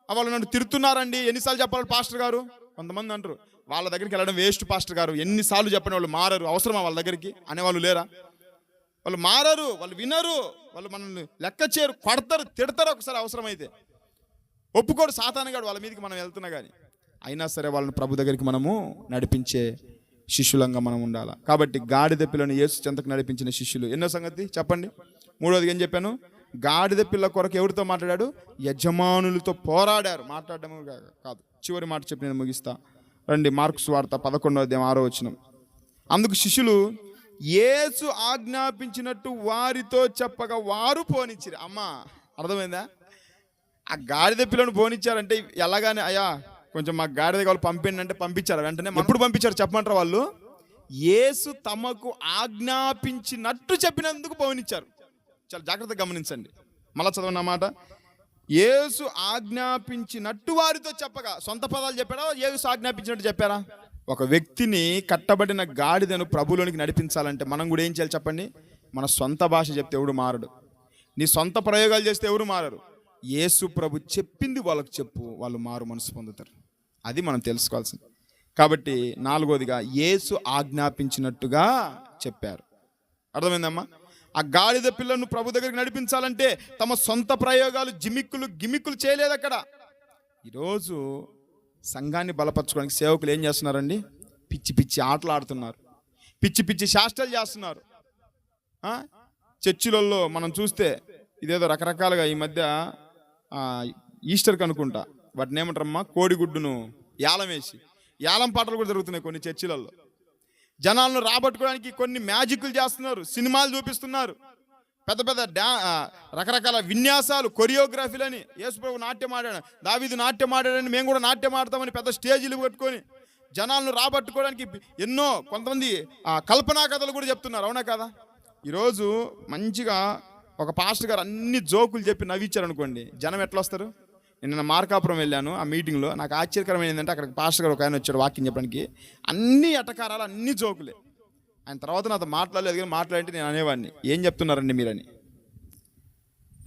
వాళ్ళు నన్ను తిడుతున్నారండి, ఎన్నిసార్లు చెప్పాలి పాస్టర్ గారు? కొంతమంది అంటారు, వాళ్ళ దగ్గరికి వెళ్ళడం వేస్ట్ పాస్టర్ గారు, ఎన్నిసార్లు చెప్పిన వాళ్ళు మారరు, అవసరమా వాళ్ళ దగ్గరికి అనేవాళ్ళు లేరా? వాళ్ళు మారరు, వాళ్ళు వినరు, వాళ్ళు మనల్ని లెక్క చేయరు, కొడతారు, తిడతారు. ఒకసారి అవసరమైతే ఒప్పుకోడు సాతానుగాడు వాళ్ళ మీదకి మనం వెళ్తున్నా కానీ. అయినా సరే వాళ్ళని ప్రభు దగ్గరికి మనము నడిపించే శిష్యులంగా మనం ఉండాలి. కాబట్టి గాడిద పిల్లను యేసు చెంతకు నడిపించిన శిష్యులు. ఎన్నో సంగతి చెప్పండి? మూడోది ఏం చెప్పాను? గాడిద పిల్ల కొరకు ఎవరితో మాట్లాడాడు? యజమానులతో పోరాడారు. మాట్లాడడం కాదు. చివరి మాట చెప్పి నేను ముగిస్తా. రండి, మార్కు సువార్త 11:6. అందుకు శిష్యులు యేసు ఆజ్ఞాపించినట్టు వారితో చెప్పగా వారు పోనిచ్చిరు. అమ్మా, అర్థమైందా? ఆ గాడిద పిల్లను పోనిచ్చారంటే ఎలాగానే, అయ్యా కొంచెం మా గాడిద కావాలి పంపిండి అంటే పంపించారు. వెంటనే ఎప్పుడు పంపించారు చెప్పమంటారు? వాళ్ళు యేసు తమకు ఆజ్ఞాపించినట్టు చెప్పినందుకు పోనిచ్చారు. చాలా జాగ్రత్తగా గమనించండి. మళ్ళా చదవన్న మాట. యేసు ఆజ్ఞాపించినట్టు వారితో చెప్పగా. సొంత పదాలు చెప్పారా? యేసు ఆజ్ఞాపించినట్టు చెప్పారా? ఒక వ్యక్తిని కట్టబడిన గాడిదను ప్రభులోనికి నడిపించాలంటే మనం కూడా ఏం చేయాలి చెప్పండి? మన సొంత భాష చెప్తే ఎవడు మారడు. నీ సొంత ప్రయోగాలు చేస్తే ఎవరు మారరు. యేసు ప్రభు చెప్పింది వాళ్ళకు చెప్పు, వాళ్ళు మారు మనసు పొందుతారు. అది మనం తెలుసుకోవాల్సింది. కాబట్టి నాలుగోదిగా యేసు ఆజ్ఞాపించినట్టుగా చెప్పారు. అర్థమైందమ్మా? ఆ గాడిద పిల్లను ప్రభు దగ్గరికి నడిపించాలంటే తమ సొంత ప్రయోగాలు, గిమిక్కులు చేయలేదు అక్కడ. ఈరోజు సంఘాన్ని బలపరచుకోవడానికి సేవకులు ఏం చేస్తున్నారండి? పిచ్చి పిచ్చి ఆటలు ఆడుతున్నారు, పిచ్చి పిచ్చి శాస్త్రాలు చేస్తున్నారు. చర్చిలలో మనం చూస్తే ఇదేదో రకరకాలుగా ఈ మధ్య ఈస్టర్కి అనుకుంటా వాటిని ఏమంటారమ్మా, కోడిగుడ్డును యాలం వేసి యాలం పాటలు కూడా జరుగుతున్నాయి కొన్ని చర్చిలలో. జనాలను రాబట్టుకోవడానికి కొన్ని మ్యాజిక్లు చేస్తున్నారు, సినిమాలు చూపిస్తున్నారు, పెద్ద పెద్ద రకరకాల విన్యాసాలు, కొరియోగ్రఫీలని. యేసుప్రభు నాట్యం ఆడాడు, దావీదు నాట్యం ఆడాడని మేము కూడా నాట్యం ఆడతామని పెద్ద స్టేజీలు పెట్టుకొని జనాలను రాబట్టుకోవడానికి ఎన్నో కొంతమంది కల్పనా కథలు కూడా చెప్తున్నారు. అవునా కదా? ఈరోజు మంచిగా ఒక పాస్టర్ గారు అన్ని జోకులు చెప్పి నవ్వించారు అనుకోండి, జనం ఎట్లా వస్తారు? నేను మార్కాపురం వెళ్ళాను, ఆ మీటింగ్లో నాకు ఆశ్చర్యకరమైన ఏంటంటే అక్కడ పాస్టర్ గారు ఒక ఆయన వచ్చాడు వాక్యం చెప్పడానికి. అన్ని ఎటకారాలు, అన్ని జోకులే. ఆయన తర్వాత నాతో మాట్లాడలేదు, కానీ మాట్లాడితే నేను అనేవాడిని, ఏం చెప్తున్నారండి మీరని.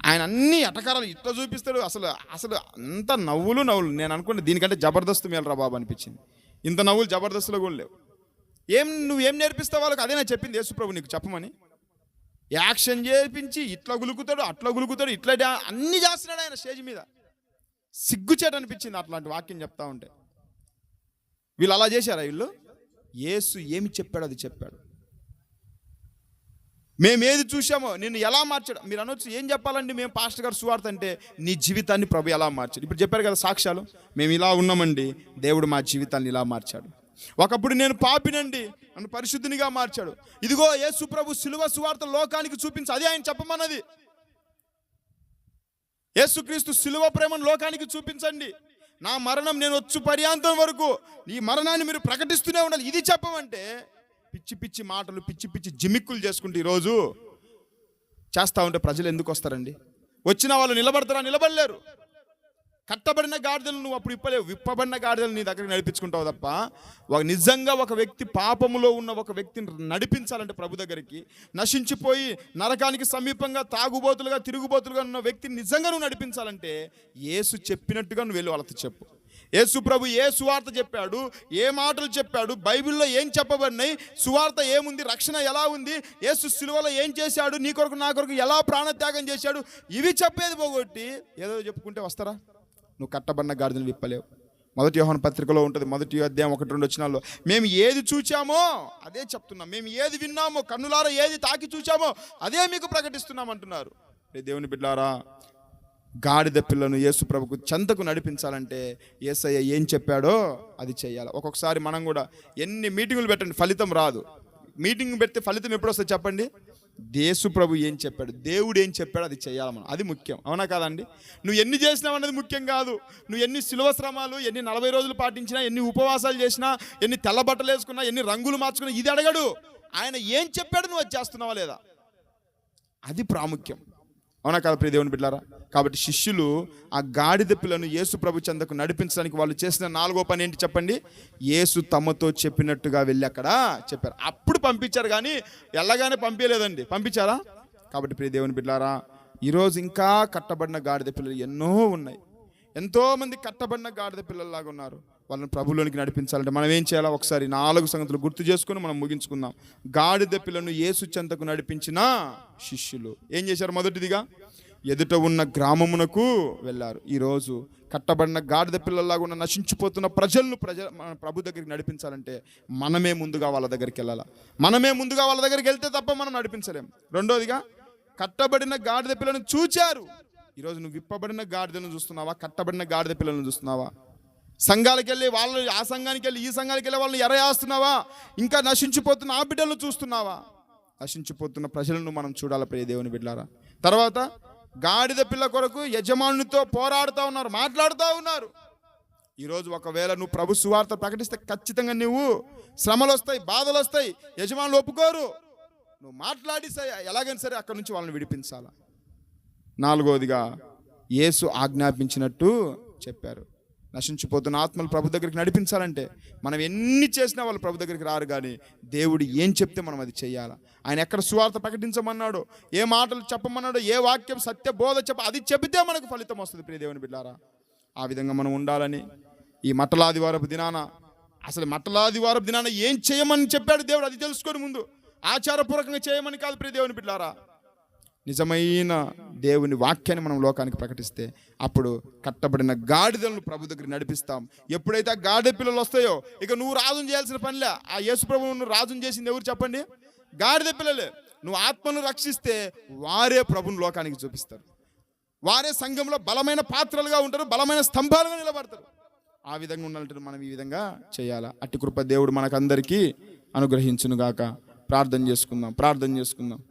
ఆయన అన్ని ఎటకారాలు ఇట్లా చూపిస్తాడు. అసలు అసలు అంత నవ్వులు. నేను అనుకుంటే దీనికంటే జబర్దస్త్ మేలరా బాబు అనిపించింది. ఇంత నవ్వులు జబర్దస్త్లో కూడా లేవు. నువ్వేం నేర్పిస్తావు వాళ్ళకి? అదే నేను చెప్పింది యేసుప్రభు నీకు చెప్పమని. యాక్షన్ చేయించి ఇట్లా గులుకుతాడు, అట్లా గులుకుతాడు, ఇట్లా అన్ని చేస్తున్నాడు ఆయన స్టేజ్ మీద. సిగ్గుచేట అనిపించింది అట్లాంటి వాక్యం చెప్తా ఉంటే. వీళ్ళు అలా చేశారా? వీళ్ళు యేసు ఏమి చెప్పాడు అది చెప్పాడు. మేము ఏది చూసామో నిన్ను ఎలా మార్చాడు. మీరు అనొచ్చు, ఏం చెప్పాలండి మేము పాస్టర్ గారు సువార్త అంటే? నీ జీవితాన్ని ప్రభు ఎలా మార్చాడు. ఇప్పుడు చెప్పారు కదా సాక్ష్యాలు, మేము ఇలా ఉన్నామండి, దేవుడు మా జీవితాన్ని ఇలా మార్చాడు. ఒకప్పుడు నేను పాపినండి, నన్ను పరిశుద్ధినిగా మార్చాడు. ఇదిగో యేసు ప్రభు సిలువ సువార్త లోకానికి చూపించి, అదే ఆయన చెప్పమన్నది. యేసుక్రీస్తు సిలువ ప్రేమను లోకానికి చూపించండి. నా మరణం నేను వచ్చు పర్యాంతం వరకు ఈ మరణాన్ని మీరు ప్రకటిస్తూనే ఉండాలి, ఇది చెప్పమంటే పిచ్చి పిచ్చి మాటలు, పిచ్చి పిచ్చి జిమిక్కులు చేసుకుంటూ ఈరోజు చేస్తూ ఉంటే ప్రజలు ఎందుకు వస్తారండి? వచ్చిన వాళ్ళు నిలబడతారా? నిలబడలేరు. కట్టబడిన గాడిదలు నువ్వు అప్పుడు ఇప్పలేవు, విప్పబడిన గాడిదలు నీ దగ్గరికి నడిపించుకుంటావు తప్ప. నిజంగా ఒక వ్యక్తి పాపములో ఉన్న ఒక వ్యక్తిని నడిపించాలంటే ప్రభు దగ్గరికి, నశించిపోయి నరకానికి సమీపంగా తాగుబోతులుగా తిరుగుబోతులుగా ఉన్న వ్యక్తిని నిజంగా నువ్వు నడిపించాలంటే యేసు చెప్పినట్టుగా నువ్వు వెళ్ళి వాళ్ళతో చెప్పు. యేసు ప్రభు ఏ సువార్త చెప్పాడు, ఏ మాటలు చెప్పాడు, బైబిల్లో ఏం చెప్పబడినాయి, సువార్త ఏముంది, రక్షణ ఎలా ఉంది, యేసు సిలువలో ఏం చేశాడు, నీ కొరకు నా కొరకు ఎలా ప్రాణత్యాగం చేశాడు, ఇవి చెప్పేది పోగొట్టి ఏదో చెప్పుకుంటే వస్తారా? నువ్వు కట్టబడిన గాడిదను విప్పలేవు. మొదటి యోహాను పత్రికలో ఉంటుంది, 1 అధ్యాయం 1-2 వచనాల్లో, మేము ఏది చూచామో అదే చెప్తున్నాం, మేము ఏది విన్నామో, కన్నులారా ఏది తాకి చూచామో అదే మీకు ప్రకటిస్తున్నాం అంటున్నారు. దేవుని బిడ్డలారా, గాడిద పిల్లను యేసు ప్రభుకు చెంతకు నడిపించాలంటే యేసయ్య ఏం చెప్పాడో అది చేయాలి. ఒక్కొక్కసారి మనం కూడా ఎన్ని మీటింగులు పెట్టండి, ఫలితం రాదు. మీటింగ్ పెడితే ఫలితం ఎప్పుడు వస్తుంది చెప్పండి? యేసు ప్రభు ఏం చెప్పాడు, దేవుడు ఏం చెప్పాడు అది చేయాలి మనం, అది ముఖ్యం. అవునా కాదండి? నువ్వు ఎన్ని చేసినావు అన్నది ముఖ్యం కాదు. నువ్వు ఎన్ని శిలువ శ్రమాలు, ఎన్ని 40 రోజులు పాటించినా, ఎన్ని ఉపవాసాలు చేసినా, ఎన్ని తెల్ల బట్టలు వేసుకున్నా, ఎన్ని రంగులు మార్చుకున్నా, ఇది అడగడు. ఆయన ఏం చెప్పాడు నువ్వు అది చేస్తున్నావా లేదా, అది ప్రాముఖ్యం. అవునా కదా ప్రియ దేవుని బిడ్డలారా? కాబట్టి శిష్యులు ఆ గాడిద పిల్లను యేసు ప్రభు చెంతకు నడిపించడానికి వాళ్ళు చేసిన 4వ పని ఏంటి చెప్పండి? యేసు తమతో చెప్పినట్టుగా వెళ్ళి అక్కడ చెప్పారు. అప్పుడు పంపించారు, కానీ ఎలాగానే పంపించలేదండి. పంపించారా? కాబట్టి ప్రియ దేవుని బిడ్డలారా, ఈరోజు ఇంకా కట్టబడిన గాడిద పిల్లలు ఎన్నో ఉన్నాయి. ఎంతోమంది కట్టబడిన గాడిద పిల్లల్లాగా ఉన్నారు. వాళ్ళని ప్రభులోనికి నడిపించాలంటే మనం ఏం చేయాలా? ఒకసారి 4 సంగతులు గుర్తు చేసుకుని మనం ముగించుకుందాం. గాడిద పిల్లను యేసు చెంతకు నడిపించిన శిష్యులు ఏం చేశారు? మొదటిదిగా ఎదుట ఉన్న గ్రామమునకు వెళ్ళారు. ఈరోజు కట్టబడిన గాడిద పిల్లల్లాగా ఉన్న నశించిపోతున్న ప్రజలను ప్రభు దగ్గరికి నడిపించాలంటే మనమే ముందుగా వాళ్ళ దగ్గరికి వెళ్ళాలా. మనమే ముందుగా వాళ్ళ దగ్గరికి వెళ్తే తప్ప మనం నడిపించలేం. రెండోదిగా కట్టబడిన గాడిద పిల్లను చూచారు. ఈరోజు నువ్వు విప్పబడిన గాడిదలను చూస్తున్నావా? కట్టబడిన గాడిద పిల్లలను చూస్తున్నావా? సంఘాలకు వెళ్ళి వాళ్ళు ఆ సంఘానికి వెళ్ళి ఈ సంఘానికి వెళ్ళి వాళ్ళని ఎరయాస్తున్నావా? ఇంకా నశించిపోతున్న ఆ బిడ్డలను చూస్తున్నావా? నశించిపోతున్న ప్రజలను మనం చూడాలి ప్రియ దేవుని బిడ్డలారా. తర్వాత గాడిద పిల్ల కొరకు యజమానునితో పోరాడుతూ ఉన్నారు, మాట్లాడుతూ ఉన్నారు. ఈరోజు ఒకవేళ నువ్వు ప్రభు సువార్త ప్రకటిస్తే ఖచ్చితంగా నువ్వు శ్రమలు వస్తాయి, బాధలు వస్తాయి, యజమానులు ఒప్పుకోరు. నువ్వు మాట్లాడి ఎలాగైనా సరే అక్కడి నుంచి వాళ్ళని విడిపించాలా. 4వదిగా యేసు ఆజ్ఞాపించినట్టు చెప్పారు. నశించిపోతున్న ఆత్మలు ప్రభు దగ్గరికి నడిపించాలంటే మనం ఎన్ని చేసినా వాళ్ళు ప్రభు దగ్గరికి రారు, కానీ దేవుడు ఏం చెప్తే మనం అది చేయాలి. ఆయన ఎక్కడ సువార్త ప్రకటించమన్నాడో, ఏ మాటలు చెప్పమన్నాడో, ఏ వాక్యం సత్య బోధ అది చెబితే మనకు ఫలితం వస్తుంది ప్రియ దేవుని బిడ్డలారా. ఆ విధంగా మనం ఉండాలని ఈ మట్టలాదివారపు దినాన, అసలు మట్టలాదివారపు దినాన ఏం చేయమని చెప్పాడు దేవుడు అది తెలుసుకొని ముందు ఆచారపూర్వకంగా చేయమని కాదు ప్రియ దేవుని బిడ్డలారా. నిజమైన దేవుని వాక్యాన్ని మనం లోకానికి ప్రకటిస్తే అప్పుడు కట్టబడిన గాడిదలను ప్రభు దగ్గర నడిపిస్తాం. ఎప్పుడైతే ఆ గాడిద పిల్లలు వస్తాయో ఇక నువ్వు రాజును చేయాల్సిన పనిలే. ఆ యేసు ప్రభువును రాజును చేసింది ఎవరు చెప్పండి? గాడిద పిల్లలే. నువ్వు ఆత్మను రక్షిస్తే వారే ప్రభుని లోకానికి చూపిస్తారు. వారే సంఘంలో బలమైన పాత్రలుగా ఉంటారు, బలమైన స్తంభాలుగా నిలబడతారు. ఆ విధంగా ఉండాలంటే మనం ఈ విధంగా చేయాలా. అట్టి కృప దేవుడు మనకందరికీ అనుగ్రహించునుగాక. ప్రార్థన చేసుకుందాం.